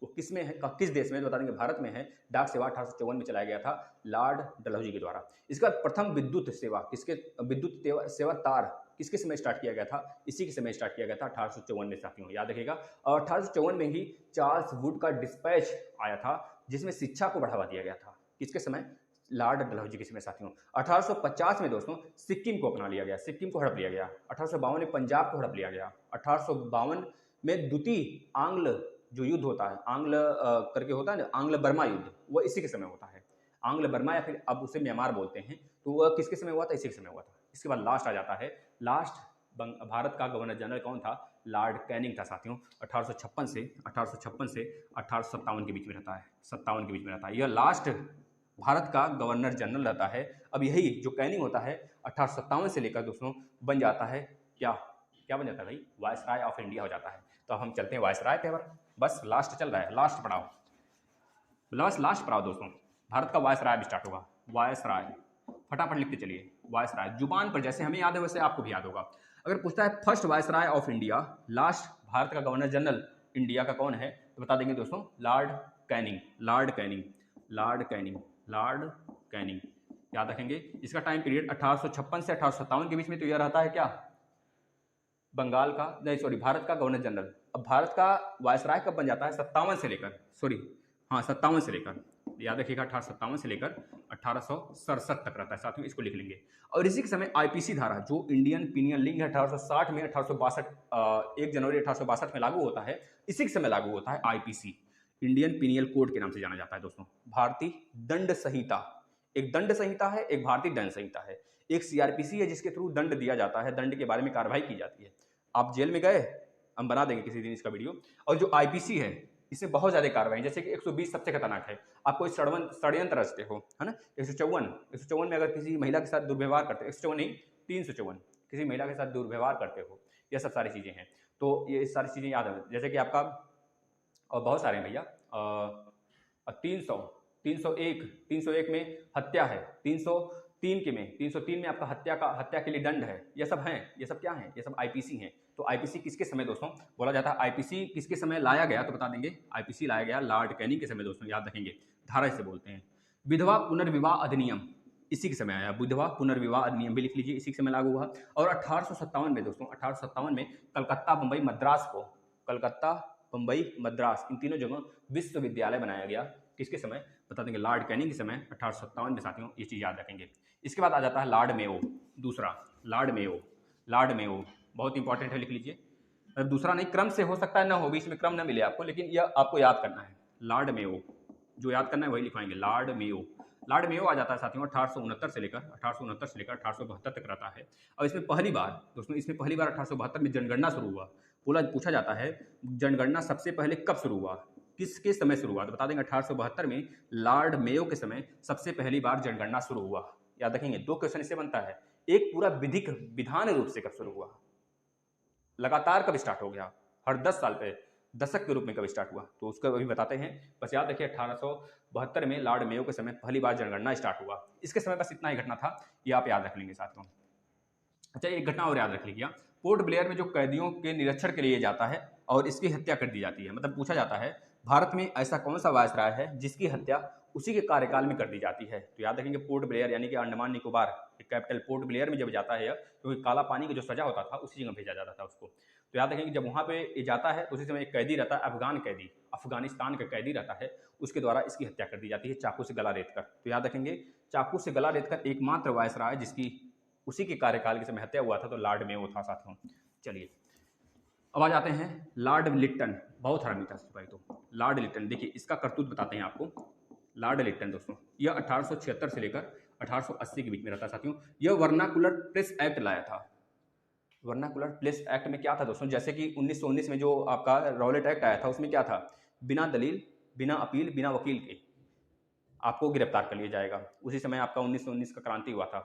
वो किस में है, किस देश में, बता देंगे भारत में है। डाक सेवा 1854 में चलाया गया था लॉर्ड डलहौजी के द्वारा। इसका प्रथम विद्युत सेवा किसके, विद्युत सेवा तार किसके समय स्टार्ट किया गया था, इसी के समय स्टार्ट किया गया था 1854 में साथियों, याद रखिएगा। और 1854 में ही चार्ल्स वुड का डिस्पैच आया था जिसमें शिक्षा को बढ़ावा दिया गया था, किसके समय, लॉर्ड डलहौजी के समय साथियों। 1850 में दोस्तों सिक्किम को अपना लिया गया, सिक्किम को हड़प लिया गया। 1852 में पंजाब को हड़प लिया गया। 1852 में द्वितीय आंग्ल जो युद्ध होता है, आंग्ल करके होता है ना, आंग्ल बर्मा युद्ध, वो इसी के समय होता है, आंग्ल बर्मा या फिर अब उसे म्यांमार बोलते हैं, तो वह किसके समय हुआ था, इसी के समय हुआ था। इसके बाद लास्ट आ जाता है, लास्ट भारत का गवर्नर जनरल कौन था, लॉर्ड कैनिंग था साथियों। 1856 से 1857 के बीच में रहता है, 57 के बीच में रहता है, यह लास्ट भारत का गवर्नर जनरल रहता है। अब यही जो कैनिंग होता है 1857 से लेकर दोस्तों बन जाता है क्या बन जाता है भाई, वायसराय ऑफ इंडिया हो जाता है। तो अब हम चलते हैं वायसराय पे, बस लास्ट चल रहा है, लास्ट पढ़ाओ, बस लास्ट पढ़ाओ दोस्तों। भारत का वायसराय भी स्टार्ट होगा, वायसराय फटाफट लिखते चलिए, वायसराय जुबान पर जैसे हमें याद है वैसे आपको भी याद होगा। अगर पूछता है first viceroy of India, last Bharat का गवर्नर जनरल इंडिया का कौन है, तो बता देंगे दोस्तों Lord Canning, Lord Canning, Lord Canning, Lord Canning, याद रखेंगे। इसका टाइम पीरियड 1856 से 1857 के बीच में, तो यह रहता है क्या, बंगाल का, नहीं सॉरी, भारत का गवर्नर जनरल। अब भारत का वायसराय कब बन जाता है, 57 से लेकर, सॉरी हाँ 57 से लेकर, याद रखिएगा 1857 से लेकर 1867 तक रहता है साथियों, इसको लिख लेंगे। और इसी के समय आईपीसी धारा जो इंडियन पीनियल लिंग है 1860 में, 1862 1 जनवरी 1862 में लागू होता है, इसी के समय लागू होता है आईपीसी, इंडियन पीनियल कोड के नाम से जाना जाता है दोस्तों। भारतीय दंड संहिता, एक दंड संहिता है, एक भारतीय दंड संहिता है, एक सीआरपीसी है जिसके थ्रू दंड दिया जाता है, दंड के बारे में कार्रवाई की जाती है। आप जेल में गए, हम बना देंगे किसी दिन इसका वीडियो। और जो आईपीसी है इसमें बहुत ज़्यादा कार्रवाई, जैसे कि 120 सबसे खतरनाक है, आप कोई षड्यंत्र रचते हो, है ना। 154 में अगर किसी महिला के साथ दुर्व्यवहार करते हो, 154 नहीं 354, किसी महिला के साथ दुर्व्यवहार करते हो, यह सब सारी चीज़ें हैं। तो ये सारी चीज़ें याद है, जैसे कि आपका और बहुत सारे हैं भैया, 301 में हत्या है, 303 में आपका हत्या के लिए दंड है, ये सब हैं, ये सब क्या हैं, ये सब आईपीसी हैं। तो आईपीसी किसके समय दोस्तों बोला जाता है, आईपीसी किसके समय लाया गया, तो बता देंगे आईपीसी लाया गया लॉर्ड कैनिंग के समय दोस्तों, याद रखेंगे, धारा इसे बोलते हैं। विधवा पुनर्विवाह अधिनियम इसी के समय आया, विधवा पुनर्विवाह अधिनियम भी लिख लीजिए, इसी के समय लागू हुआ। और 1857 में दोस्तों, 1857 में कलकत्ता बम्बई मद्रास को, कलकत्ता बम्बई मद्रास इन तीनों जगहों विश्वविद्यालय बनाया गया, किसके समय, बता देंगे लॉर्ड कैनिंग के समय 1857 में साथियों, ये चीज़ याद रखेंगे। इसके बाद आ जाता है लॉर्ड मेयो, दूसरा लॉर्ड मेयो, लॉर्ड मेयो बहुत इंपॉर्टेंट है, लिख लीजिए। दूसरा नहीं, क्रम से हो सकता है ना हो, बीच में क्रम ना मिले आपको, लेकिन यह आपको याद करना है, लॉर्ड मेयो, जो याद करना है वही लिखवाएंगे, लॉर्ड मेयो। लॉर्ड मेयो आ जाता है साथियों 1869 से लेकर 1872 तक रहता है। और इसमें पहली बार दोस्तों, इसमें पहली बार 1872 में जनगणना शुरू हुआ। पूछा जाता है जनगणना सबसे पहले कब शुरू हुआ, किसके समय शुरू हुआ, तो बता देंगे 1872 में लॉर्ड मेयो के समय सबसे पहली बार जनगणना शुरू हुआ। याद रखेंगे, 2 क्वेश्चन इससे बनता है, एक पूरा विधिक विधान रूप से कब शुरू हुआ, लगातार कब स्टार्ट हो गया, हर 10 साल पे दशक के रूप में कब स्टार्ट हुआ, तो उसको अभी बताते हैं। बस याद रखिए 1872 में लॉर्ड मेयो के समय पहली बार जनगणना स्टार्ट हुआ। इसके समय बस इतना ही घटना था, ये आप याद रख लेंगे साथियों। अच्छा एक घटना और याद रख लीजिए, पोर्ट ब्लेयर में जो कैदियों के निरीक्षण के लिए जाता है और इसकी हत्या कर दी जाती है। मतलब पूछा जाता है भारत में ऐसा कौन सा वायसराय है जिसकी हत्या उसी के कार्यकाल में कर दी जाती है। तो याद रखेंगे पोर्ट ब्लेयर यानी कि Andaman Nicobar capital port Blair में जब जाता है, क्योंकि काला पानी की जो सजा होता था उसी जगह भेजा जाता था उसको। तो याद रखेंगे जब वहाँ पे जाता है तो उसी समय एक कैदी रहता है, अफगान कैदी, अफगानिस्तान का कैदी रहता है, उसके द्वारा इसकी हत्या कर दी जाती है चाकू से गला रेत कर। तो याद रखेंगे चाकू से गला रेत कर एकमात्र वायसराय जिसकी उसी के कार्यकाल के समय हत्या हुआ था तो लॉर्ड मेयो था साथियों। चलिए अब आ जाते हैं लॉर्ड लिट्टन, बहुत हरामी था सिपाही। तो लॉर्ड लिट्टन देखिए इसका करतूत बताते हैं आपको। लॉर्ड लिट्टन दोस्तों यह 1876 से लेकर 1880 के बीच में रहता साथियों। यह वर्नाकुलर प्रेस एक्ट लाया था। वर्नाकुलर प्रेस एक्ट में क्या था दोस्तों, जैसे कि 1919 में जो आपका रॉलेट एक्ट आया था उसमें क्या था, बिना दलील, बिना अपील, बिना वकील के आपको गिरफ्तार कर लिया जाएगा। उसी समय आपका 1919 का क्रांति हुआ था,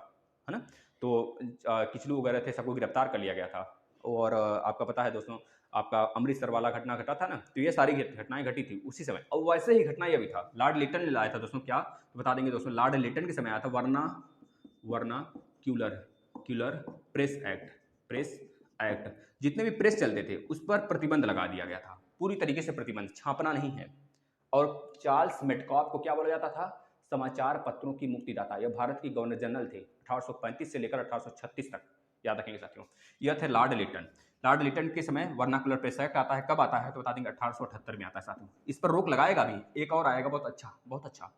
है ना। तो किचलू वगैरह थे, सबको गिरफ्तार कर लिया गया था। और आपका पता है दोस्तों आपका अमृतसर वाला घटना घटा था ना, तो ये सारी घटनाएं घटी थी उसी समय। और वैसे ही घटना यह भी था, लॉर्ड लिट्टन ने लाया था दोस्तों क्या, तो बता देंगे दोस्तों। लॉर्ड लिट्टन के समय आया था वर्नाक्यूलर प्रेस एक्ट। जितने भी प्रेस चलते थे उस पर प्रतिबंध लगा दिया गया था, पूरी तरीके से प्रतिबंध, छापना नहीं है। और चार्ल्स मेटकॉफ को क्या बोला जाता था, समाचार पत्रों की मुक्तिदाता। यह भारत की गवर्नर जनरल थे 1835 से लेकर 1836 तक, याद रखेंगे साथियों। यह थे लॉर्ड लिट्टन। लॉर्ड लिट्टन के समय वर्नाकुलर प्रेस एक्ट आता है, कब आता है तो बता देंगे 1878 में आता है साथियों। इस पर रोक लगाएगा भी, एक और आएगा बहुत अच्छा, बहुत अच्छा।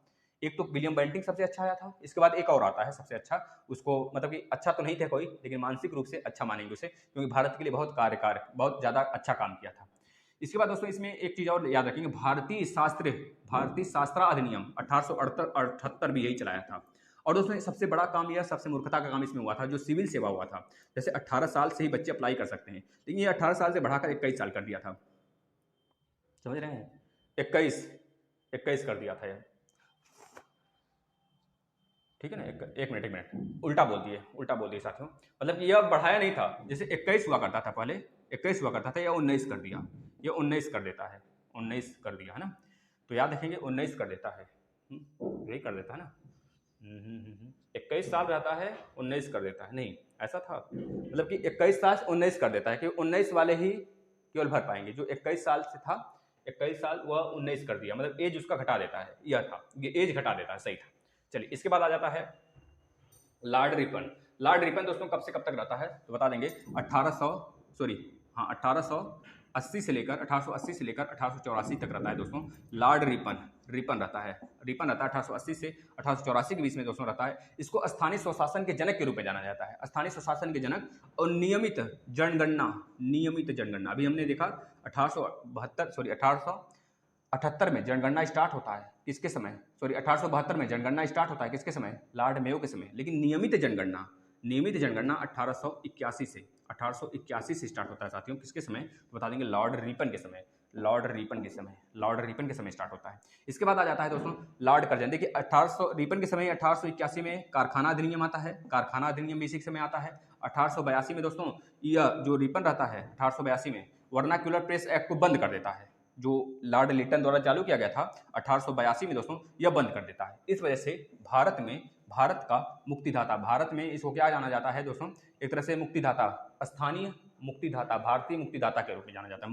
एक तो विलियम बेंटिंग सबसे अच्छा आया था, इसके बाद एक और आता है सबसे अच्छा। उसको मतलब कि अच्छा तो नहीं थे कोई, लेकिन मानसिक रूप से अच्छा मानेंगे उसे, क्योंकि भारत के लिए बहुत बहुत ज़्यादा अच्छा काम किया था। इसके बाद दोस्तों इसमें एक चीज़ और याद रखेंगे, भारतीय शास्त्र अधिनियम 1878 भी यही चलाया था। और दोस्तों सबसे बड़ा काम यह, सबसे मूर्खता का काम इसमें हुआ था, जो सिविल सेवा हुआ था। जैसे 18 साल से ही बच्चे अप्लाई कर सकते हैं, लेकिन ये 18 साल से बढ़ाकर 21 साल कर दिया था। समझ रहे हैं, 21 कर दिया था यह, ठीक है ना। एक मिनट उल्टा बोल दिए साथियों। मतलब कि यह बढ़ाया नहीं था, जैसे 21 हुआ करता था पहले, 21 हुआ करता था, या 19 कर दिया, ये 19 कर देता है, 19 कर दिया है ना। तो याद रखेंगे 19 कर देता है, यही कर देता है ना। 21 साल रहता है 19 कर देता है, नहीं ऐसा था, मतलब कि 21 साल 19 कर देता है, कि 19 वाले ही केवल भर पाएंगे। जो 21 साल से था, 21 साल वह 19 कर दिया, मतलब एज उसका घटा देता है, यह था, ये एज घटा देता है, सही था। चलिए इसके बाद आ जाता है लॉर्ड रिपन। लॉर्ड रिपन दोस्तों कब से कब तक रहता है तो बता देंगे 1880 से लेकर 1884 तक रहता है दोस्तों। लॉर्ड रिपन रहता है 1880 से 1884 के बीच में दोस्तों रहता है। इसको स्थानीय स्वशासन के जनक के रूप में जाना जाता है, स्थानीय स्वशासन के जनक। और नियमित जनगणना अभी हमने देखा 1878 में जनगणना स्टार्ट होता है, किसके समय, 1872 में जनगणना स्टार्ट होता है, किसके समय, लॉर्ड मेयो के समय। लेकिन नियमित जनगणना 1881 से स्टार्ट होता है साथियों, किसके समय तो बता देंगे लॉर्ड रिपन के समय स्टार्ट होता है। इसके बाद आ जाता है दोस्तों लॉर्ड कर्जन। देखिए 1800 रिपन के समय 1881 में कारखाना अधिनियम आता है, कारखाना अधिनियम भी इसी के समय आता है। 1882 में दोस्तों यह जो रिपन रहता है 1882 में वर्नाक्यूलर प्रेस एक्ट को बंद कर देता है, जो लॉर्ड लिट्टन द्वारा चालू किया गया था 1882 में दोस्तों, यह बंद कर देता है। इस वजह से भारत का मुक्तिदाता, भारत में इसको क्या जाना जाता है दोस्तों, एक तरह से मुक्तिदाता, स्थानीय मुक्तिदाता, भारतीय मुक्तिदाता के रूप में जाना जाता है।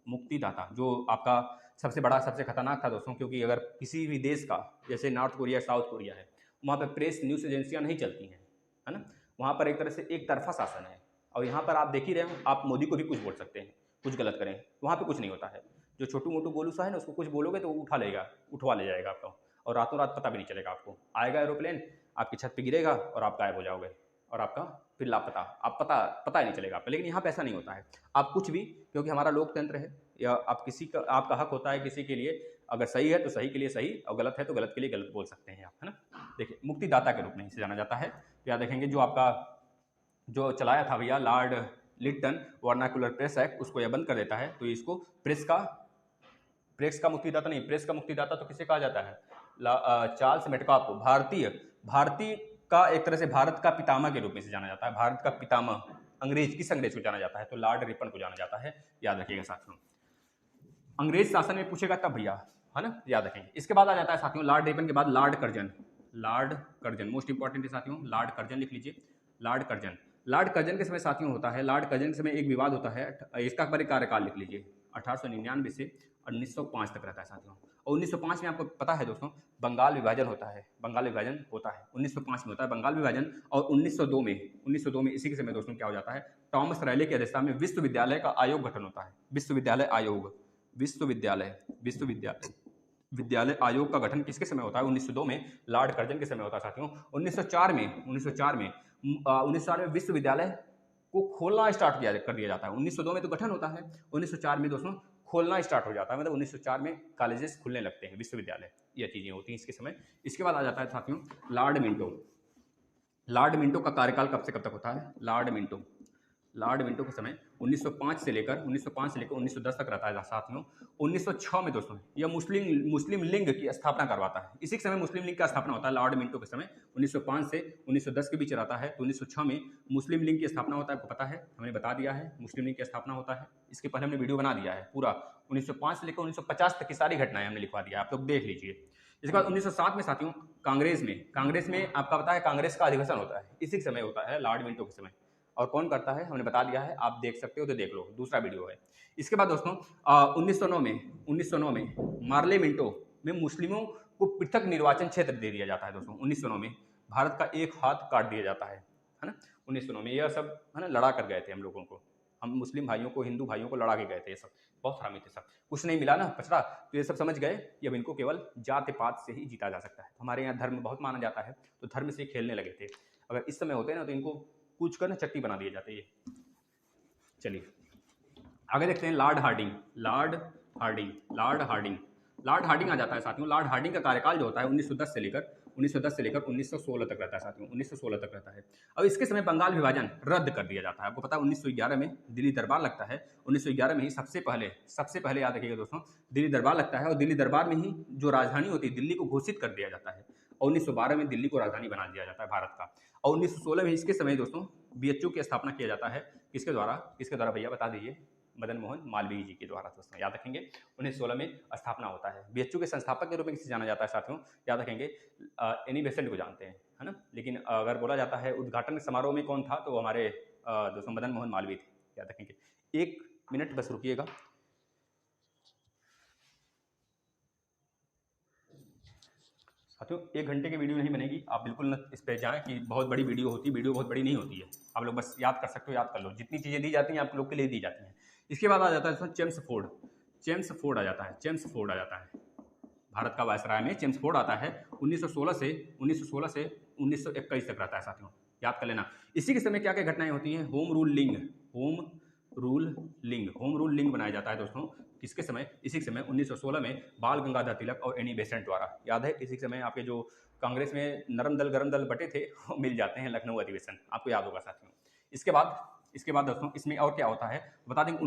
मुक्तिदाता जो आपका सबसे बड़ा, सबसे खतरनाक था दोस्तों, क्योंकि अगर किसी भी देश का, जैसे नॉर्थ कोरिया, साउथ कोरिया है, वहाँ पर प्रेस न्यूज़ एजेंसियाँ नहीं चलती हैं, है ना। वहाँ पर एक तरह से एक तरफा शासन है। और यहाँ पर आप देख ही रहे हो, आप मोदी को भी कुछ बोल सकते हैं, कुछ गलत करें, वहाँ पे कुछ नहीं होता है। जो छोटू मोटू गोलू सा है ना, उसको कुछ बोलोगे तो वो उठवा ले जाएगा आपको, और रातों रात पता भी नहीं चलेगा आपको। आएगा एरोप्लेन, आपकी छत पे गिरेगा और आप गायब हो जाओगे, और आपका फिर लापता, आप पता ही नहीं चलेगा आपका। लेकिन यहाँ पे ऐसा नहीं होता है, आप कुछ भी, क्योंकि हमारा लोकतंत्र है, या आप आपका हक होता है किसी के लिए, अगर सही है तो सही के लिए सही, और गलत है तो गलत के लिए गलत बोल सकते हैं आप, है ना। देखिए मुक्तिदाता के रूप में इसे जाना जाता है। तो याद रखेंगे जो आपका जो चलाया था भैया Lord Lytton vernacular press act, उसको यह बंद कर देता है। तो इसको प्रेस का मुक्तिदाता नहीं, प्रेस का मुक्तिदाता तो किसे कहा जाता है, चार्ल्स मेटकॉफ को, भारतीय का एक तरह से भारत का पितामह के रूप में से जाना जाता है। भारत का पितामह किस अंग्रेज को जाना जाता है तो लॉर्ड रिपन को जाना जाता है, याद रखिएगा साथियों। अंग्रेज शासन में पूछेगा तब भैया, है ना, याद रखेंगे। इसके बाद आ जाता है साथियों लॉर्ड रिपन के बाद लॉर्ड कर्जन मोस्ट इंपॉर्टेंट है साथियों, लॉर्ड कर्जन लिख लीजिए। लॉर्ड कर्जन के समय साथियों होता है, लॉर्ड कर्जन के समय एक विवाद होता है, इसका कार्यकाल लिख लीजिए, 1899 से 1905 तक रहता है साथियों। और 1905 में आपको पता है दोस्तों बंगाल विभाजन होता है, बंगाल विभाजन होता है 1905 में होता है बंगाल विभाजन। और 1902 में इसी के समय दोस्तों क्या हो जाता है, टॉमस रैले की अध्यक्षता में विश्वविद्यालय का आयोग गठन होता है, विश्वविद्यालय आयोग, विद्यालय आयोग का गठन किसके समय होता है, 1902 में लॉर्ड कर्जन के समय होता है साथियों। 1904 में विश्वविद्यालय को खोलना स्टार्ट कर दिया जाता है। 1902 में तो गठन होता है, 1904 में दोस्तों खोलना स्टार्ट हो जाता है, मतलब 1904 में कॉलेजेस खुलने लगते हैं, विश्वविद्यालय, ये चीजें होती हैं इसके समय। इसके बाद आ जाता है साथियों लॉर्ड मिंटो। लॉर्ड मिंटो का कार्यकाल कब से कब तक होता है, लॉर्ड मिंटो के समय 1905 से लेकर 1910 तक रहता है साथियों। 1906 में दोस्तों यह मुस्लिम लीग की स्थापना करवाता है, इसी के समय मुस्लिम लीग का स्थापना होता है लॉर्ड मिंटो के समय। 1905 से 1910 के बीच रहता है, तो 1906 में मुस्लिम लीग की स्थापना होता है, आपको पता है, हमने बता दिया है मुस्लिम लीग की स्थापना होता है, इसके पहले हमने वीडियो बना दिया है पूरा, 1905 से लेकर 1950 तक की सारी घटनाएं हमने लिखवा दिया, आप लोग देख लीजिए। इसके बाद 1907 में साथियों कांग्रेस में आपका पता है कांग्रेस का अधिवेशन होता है, इसी समय होता है लॉर्ड मिंटो के समय। और कौन करता है हमने बता दिया है, आप देख सकते हो तो देख लो, दूसरा वीडियो है। इसके बाद दोस्तों 1909 में मार्ले मिंटो में मुस्लिमों को पृथक निर्वाचन क्षेत्र दे दिया जाता है दोस्तों। 1909 में भारत का एक हाथ काट दिया जाता है ना, 1909 में। यह सब है ना लड़ा कर गए थे हम लोगों को, हम मुस्लिम भाइयों को, हिंदू भाइयों को लड़ा के गए थे, ये सब बहुत हरामी थे सब, कुछ नहीं मिला ना पछड़ा, तो ये सब समझ गए कि अब इनको केवल जाति पात से ही जीता जा सकता है। हमारे यहाँ धर्म बहुत माना जाता है, तो धर्म से खेलने लगे थे। अगर इस समय होते ना तो इनको कूच कर ना चट्टी बना दिए जाते ये। चलिए आगे देखते हैं लॉर्ड हार्डिंग आ जाता है साथियों। लॉर्ड हार्डिंग का कार्यकाल जो होता है 1910 से लेकर 1916 तक रहता है साथियों, 1916 तक रहता है। अब इसके समय बंगाल विभाजन रद्द कर दिया जाता है, आपको पता है 1911 में दिल्ली दरबार लगता है, 1911 में ही सबसे पहले याद रखिएगा दोस्तों, दिल्ली दरबार लगता है, और दिल्ली दरबार में ही जो राजधानी होती है दिल्ली को घोषित कर दिया जाता है, और 1912 में दिल्ली को राजधानी बना दिया जाता है भारत का। और 1916 में इसके समय दोस्तों बीएचयू की स्थापना किया जाता है, किसके द्वारा भैया बता दीजिए, मदन मोहन मालवीय जी के द्वारा दोस्तों, याद रखेंगे 1916 में स्थापना होता है। बीएचयू के संस्थापक के रूप में किसे जाना जाता है साथियों, याद रखेंगे एनी बेसेंट को जानते हैं, है ना। लेकिन अगर बोला जाता है उद्घाटन समारोह में कौन था, तो हमारे दोस्तों मदन मोहन मालवीय थे, याद रखेंगे। 1 मिनट बस रुकिएगा। साथियों 1 घंटे की वीडियो नहीं बनेगी, आप बिल्कुल न इस पर जाएं कि बहुत बड़ी वीडियो होती है, वीडियो बहुत बड़ी नहीं होती है, आप लोग बस याद कर सकते हो, याद कर लो, जितनी चीज़ें दी जाती हैं आप लोग के लिए दी जाती हैं। इसके बाद आ जाता है चेम्सफोर्ड आ जाता है, भारत का वायसराय में चेम्सफोर्ड आता है। 1916 से 1921 तक रहता है साथियों, याद कर लेना। इसी के समय क्या क्या घटनाएं होती हैं, होम रूल लिंग बनाया जाता है दोस्तों, किसके समय, इसी समय 1916 में बाल गंगाधर तिलक और एनी बेसेंट द्वारा, याद है। इसी समय आपके जो कांग्रेस में नरम दल गरम दल बटे थे वो मिल जाते हैं, लखनऊ अधिवेशन, आपको याद होगा साथियों। इसके बाद दोस्तों इसमें और क्या होता है बता देंगे।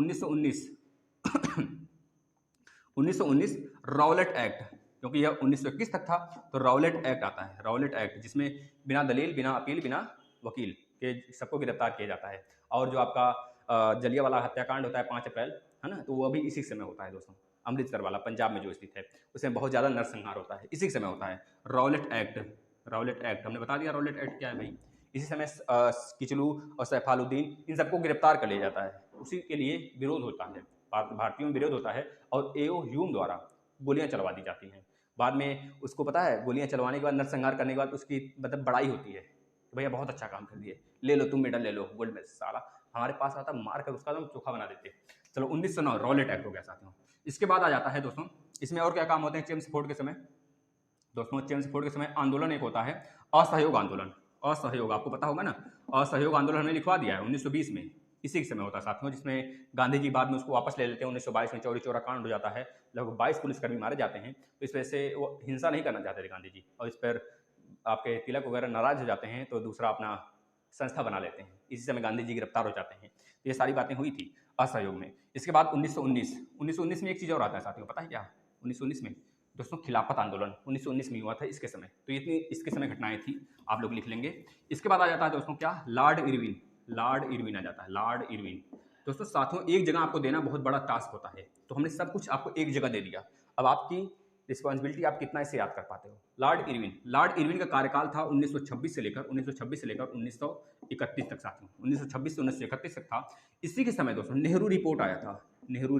1919 रॉलेट एक्ट, क्योंकि यह 1921 तक था, तो रॉलेट एक्ट आता है, रॉलेट एक्ट, जिसमें बिना दलील, बिना अपील, बिना वकील के सबको गिरफ्तार किया जाता है। और जो आपका जलियांवाला हत्याकांड होता है 5 अप्रैल, है ना, तो वो अभी इसी समय होता है दोस्तों, अमृतसर वाला, पंजाब में जो स्थित है, उसमें बहुत ज़्यादा नरसंहार होता है, इसी समय होता है रॉलेट एक्ट हमने बता दिया रॉलेट एक्ट क्या है भाई। इसी समय किचलू और सैफालुद्दीन इन सबको गिरफ्तार कर लिया जाता है, उसी के लिए विरोध होता है, भारतीयों में विरोध होता है, और एओ ह्यूम द्वारा गोलियां चलवा दी जाती हैं। बाद में उसको पता है गोलियां चलवाने के बाद, नरसंहार करने के बाद उसकी मतलब बड़ाई होती है, भैया बहुत अच्छा काम कर दिए, ले लो तुम मेडल ले लो, गोल्ड मेडल, साला हमारे पास आता मार कर उसका तो चोखा बना देते। चलो 1909 रॉलेट एक्ट हो गया साथियों। इसके बाद आ जाता है दोस्तों, इसमें और क्या काम होते हैं चेम्सफोर्ड के समय दोस्तों, चेम्सफोर्ड के समय आंदोलन एक होता है, असहयोग आंदोलन, आपको पता होगा ना, असहयोग आंदोलन हमने लिखवा दिया है 1920 में, इसी के समय होता है साथियों, जिसमें गांधी जी बाद में उसको वापस ले लेते हैं। 1922 में चौरी चौरा कांड हो जाता है, लगभग 22 पुलिसकर्मी मारे जाते हैं, तो इस वजह से वो हिंसा नहीं करना चाहते थे गांधी जी, और इस पर आपके तिलक वगैरह नाराज हो जाते हैं, तो दूसरा अपना संस्था बना लेते हैं, इसी समय गांधी जी गिरफ्तार हो जाते हैं। तो ये सारी बातें हुई थी असहयोग में। इसके बाद 1919 में एक चीज़ और आता है साथियों, पता है क्या, 1919 में दोस्तों खिलाफत आंदोलन 1919 में हुआ था इसके समय, तो इतनी इसके समय घटनाएं थी, आप लोग लिख लेंगे। इसके बाद आ जाता है दोस्तों क्या, लॉर्ड इरविन आ जाता है, लॉर्ड इरविन। दोस्तों साथियों एक जगह आपको देना बहुत बड़ा टास्क होता है, तो हमने सब कुछ आपको एक जगह दे दिया। अब आपकी रिस्पॉन्सिबिलिटी आप कितना इसे याद कर पाते हो। लॉर्ड इरविन का कार्यकाल था 1926 से लेकर 1931 तक साथियों, 1926 से 1931 तक था। इसी के समय दोस्तों नेहरू रिपोर्ट आया था। नेहरू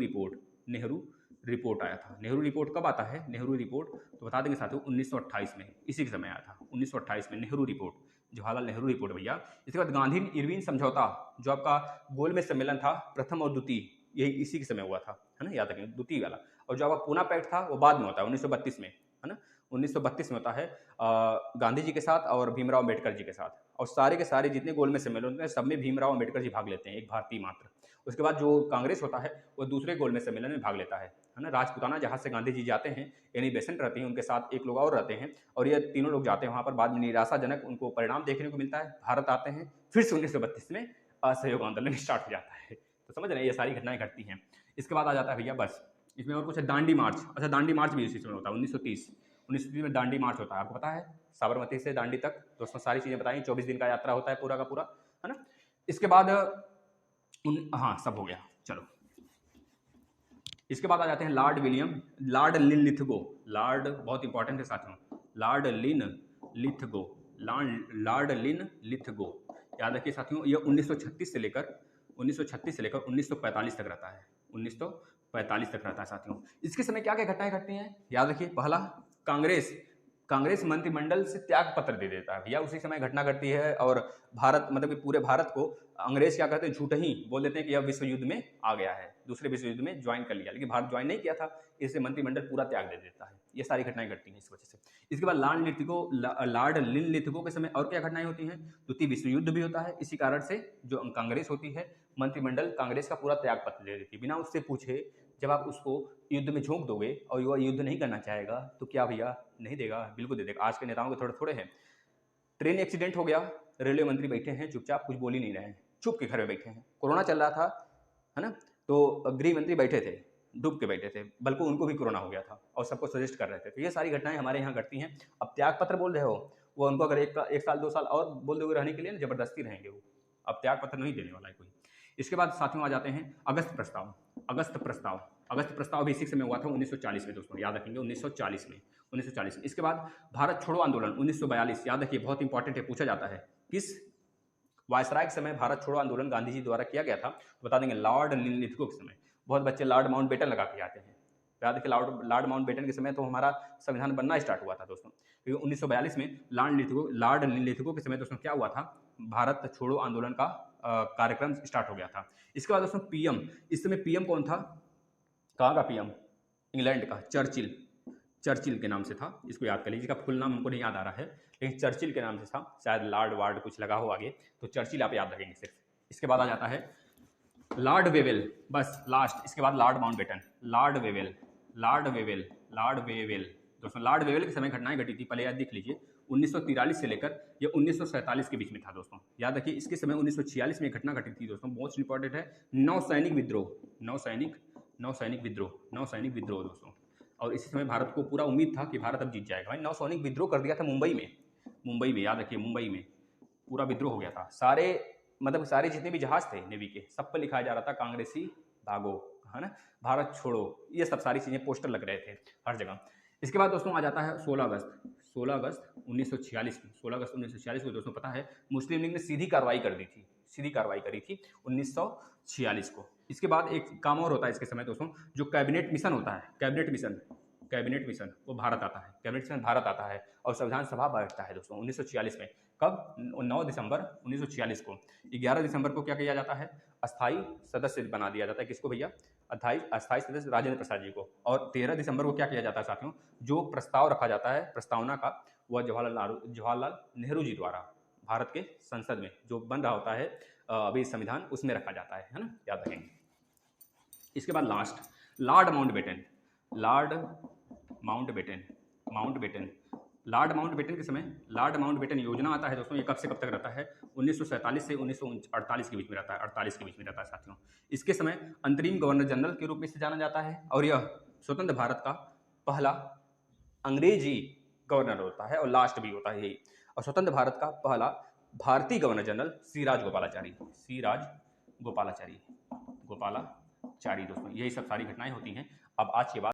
रिपोर्ट आया था। नेहरू रिपोर्ट कब आता है? नेहरू रिपोर्ट तो बता देंगे साथियों 1928 में, इसी के समय आया था 1928 में नेहरू रिपोर्ट, जवाहरलाल नेहरू रिपोर्ट भैया। इसके बाद गांधी इरविन समझौता जो आपका गोलमेज सम्मेलन था प्रथम और द्वितीय, यही इसी के समय हुआ था, है ना, याद रखेंगे द्वितीय वाला। और जो आपका पूना पैक्ट था वो बाद में होता है 1932 में, है ना, 1932 में होता है गांधी जी के साथ और भीमराव अम्बेडकर जी के साथ। और सारे के सारे जितने गोलमेज सम्मेलन होते हैं सब में भीमराव अम्बेडकर जी भाग लेते हैं, एक भारतीय मात्र। उसके बाद जो कांग्रेस होता है वो दूसरे गोलमेज सम्मेलन में भाग लेता है ना। राजपुताना जहाँ से गांधी जी जाते हैं, यानी बेसेंट रहती हैं, उनके साथ एक लोग और रहते हैं, और ये तीनों लोग जाते हैं वहाँ पर। बाद में निराशाजनक उनको परिणाम देखने को मिलता है, भारत आते हैं, फिर से 1932 में असहयोग आंदोलन स्टार्ट हो जाता है। तो समझ रहे हैं, ये सारी घटनाएं घटती हैं। इसके बाद आ जाता है भैया बस, इसमें और कुछ है, दांडी मार्च। अच्छा, दांडी मार्च भी इसी समय होता है 1930 में दांडी मार्च होता है, आपको पता है, साबरमती से दांडी तक। दोस्तों सारी चीज़ें बताई, 24 दिन का यात्रा होता है पूरा का पूरा, है ना। इसके बाद हाँ सब हो गया, चलो। इसके बाद आ जाते हैं लॉर्ड लिनलिथगो। लॉर्ड बहुत इंपॉर्टेंट है साथियों, लॉर्ड लिनलिथगो, याद रखिए साथियों। ये 1936 से लेकर 1945 तक रहता है, 1945 तक रहता है साथियों। इसके समय क्या क्या घटनाएं घटती हैं, याद रखिए। पहला, कांग्रेस मंत्रिमंडल से त्याग पत्र दे देता है भैया, उसी समय घटना घटती है। और भारत मतलब कि पूरे भारत को अंग्रेज क्या कहते हैं, झूठ ही बोल देते हैं कि यह विश्व युद्ध में आ गया है, दूसरे विश्व युद्ध में ज्वाइन कर लिया, लेकिन भारत ज्वाइन नहीं किया था, इससे मंत्रिमंडल पूरा त्याग दे देता है। ये सारी घटनाएं घटती हैं इस वजह से। इसके बाद लॉर्ड लिनलिथगो के समय और क्या घटनाएं होती हैं, द्वितीय विश्व युद्ध भी होता है। इसी कारण से जो कांग्रेस होती है, मंत्रिमंडल कांग्रेस का पूरा त्याग पत्र दे देती है, बिना उससे पूछे। जब आप उसको युद्ध में झोंक दोगे और वह युद्ध नहीं करना चाहेगा तो क्या भैया नहीं देगा, बिल्कुल दे देगा। आज के नेताओं के थोड़े थोड़े हैं। ट्रेन एक्सीडेंट हो गया, रेलवे मंत्री बैठे हैं चुपचाप, कुछ बोल ही नहीं रहे हैं, चुप के घर में बैठे हैं। कोरोना चल रहा था, है ना, तो गृह मंत्री बैठे थे, डूब के बैठे थे, बल्कि उनको भी कोरोना हो गया था और सबको सजेस्ट कर रहे थे। तो ये सारी घटनाएं हमारे यहाँ घटती हैं। अब त्याग पत्र बोल रहे हो, वो उनको अगर एक साल 2 साल और बोल दोगे रहने के लिए, जबरदस्ती रहेंगे वो, अब त्याग पत्र नहीं देने वाला है कोई। इसके बाद साथियों आ जाते हैं अगस्त प्रस्ताव भी इसी समय हुआ था 1940 में दोस्तों, याद रखेंगे 1940 में। इसके बाद भारत छोड़ो आंदोलन 1942, याद रखिए बहुत इंपॉर्टेंट है, पूछा जाता है किस वायसराय के समय भारत छोड़ो आंदोलन गांधी जी द्वारा किया गया था, तो बता देंगे लॉर्ड लिनलिथगो के समय। बहुत बच्चे लॉर्ड माउंटबेटन लगा के आते हैं, याद रखिए लॉर्ड माउंटबेटन के समय तो हमारा संविधान बनना स्टार्ट हुआ था दोस्तों, क्योंकि 1942 में लॉर्ड लिनलिथगो के समय दोस्तों क्या हुआ था, भारत छोड़ो आंदोलन का कार्यक्रम स्टार्ट हो गया था। इसके बाद दोस्तों पीएम, इस समय पीएम कौन था, कहाँ का पीएम, इंग्लैंड का, चर्चिल के नाम से था। इसको याद कर लीजिए, इसका फुल नाम हमको नहीं याद आ रहा है, लेकिन चर्चिल के नाम से था, शायद लॉर्ड वार्ड कुछ लगा हो आगे, तो चर्चिल आप याद रखेंगे सिर्फ। इसके बाद आ जाता है लॉर्ड वेवेल, बस लास्ट। इसके बाद लॉर्ड माउंटबेटन, लॉर्ड वेवेल दोस्तों। लॉर्ड वेवेल के समय घटनाएं घटी थी, पहले याद देख लीजिए, 1943 से लेकर ये 1947 के बीच में था दोस्तों, याद रखिए। इसके समय 1946 में घटना घटी थी दोस्तों, मोस्ट इंपॉर्टेंट है, नौसैनिक विद्रोह दोस्तों। और इसी समय भारत को पूरा उम्मीद था कि भारत अब जीत जाएगा। भाई नौसैनिक विद्रोह कर दिया था मुंबई में, याद रखिए मुंबई में पूरा विद्रोह हो गया था। सारे जितने भी जहाज थे नेवी के, सब पर लिखाया जा रहा था कांग्रेसी भागो, है ना, भारत छोड़ो, ये सब सारी चीज़ें पोस्टर लग रहे थे हर जगह। इसके बाद दोस्तों आ जाता है 16 अगस्त 1946 को दोस्तों, पता है मुस्लिम लीग ने सीधी कार्रवाई करी थी 1946 को। इसके बाद एक काम और होता है इसके समय दोस्तों, जो कैबिनेट मिशन होता है, कैबिनेट मिशन वो भारत आता है, और संविधान सभा बैठता है दोस्तों 1946 में। कब, 9 दिसंबर 1946 को। 11 दिसंबर को क्या किया जाता है, अस्थाई सदस्य बना दिया जाता है, किसको भैया, अस्थाई सदस्य राजेंद्र प्रसाद जी को। और 13 दिसंबर को क्या किया जाता है साथियों, जो प्रस्ताव रखा जाता है प्रस्तावना का, वह जवाहरलाल नेहरू जी द्वारा भारत के संसद में जो बन रहा होता है अभी संविधान, उसमें रखा जाता है ना, याद रखेंगे। इसके बाद लास्ट लॉर्ड माउंटबेटन के समय लॉर्ड माउंटबेटन योजना आता है दोस्तों। ये कब से कब तक रहता है, 1947 से 1948 के बीच में रहता है, 48 के बीच में रहता है साथियों। इसके समय अंतरिम गवर्नर जनरल के रूप में इसे जाना जाता है, और यह स्वतंत्र भारत का पहला अंग्रेजी गवर्नर होता है, और लास्ट भी होता है यही। और स्वतंत्र भारत का पहला भारतीय गवर्नर जनरल सी राज गोपालाचारी दोस्तों। यही सब सारी घटनाएं होती हैं। अब आज के बाद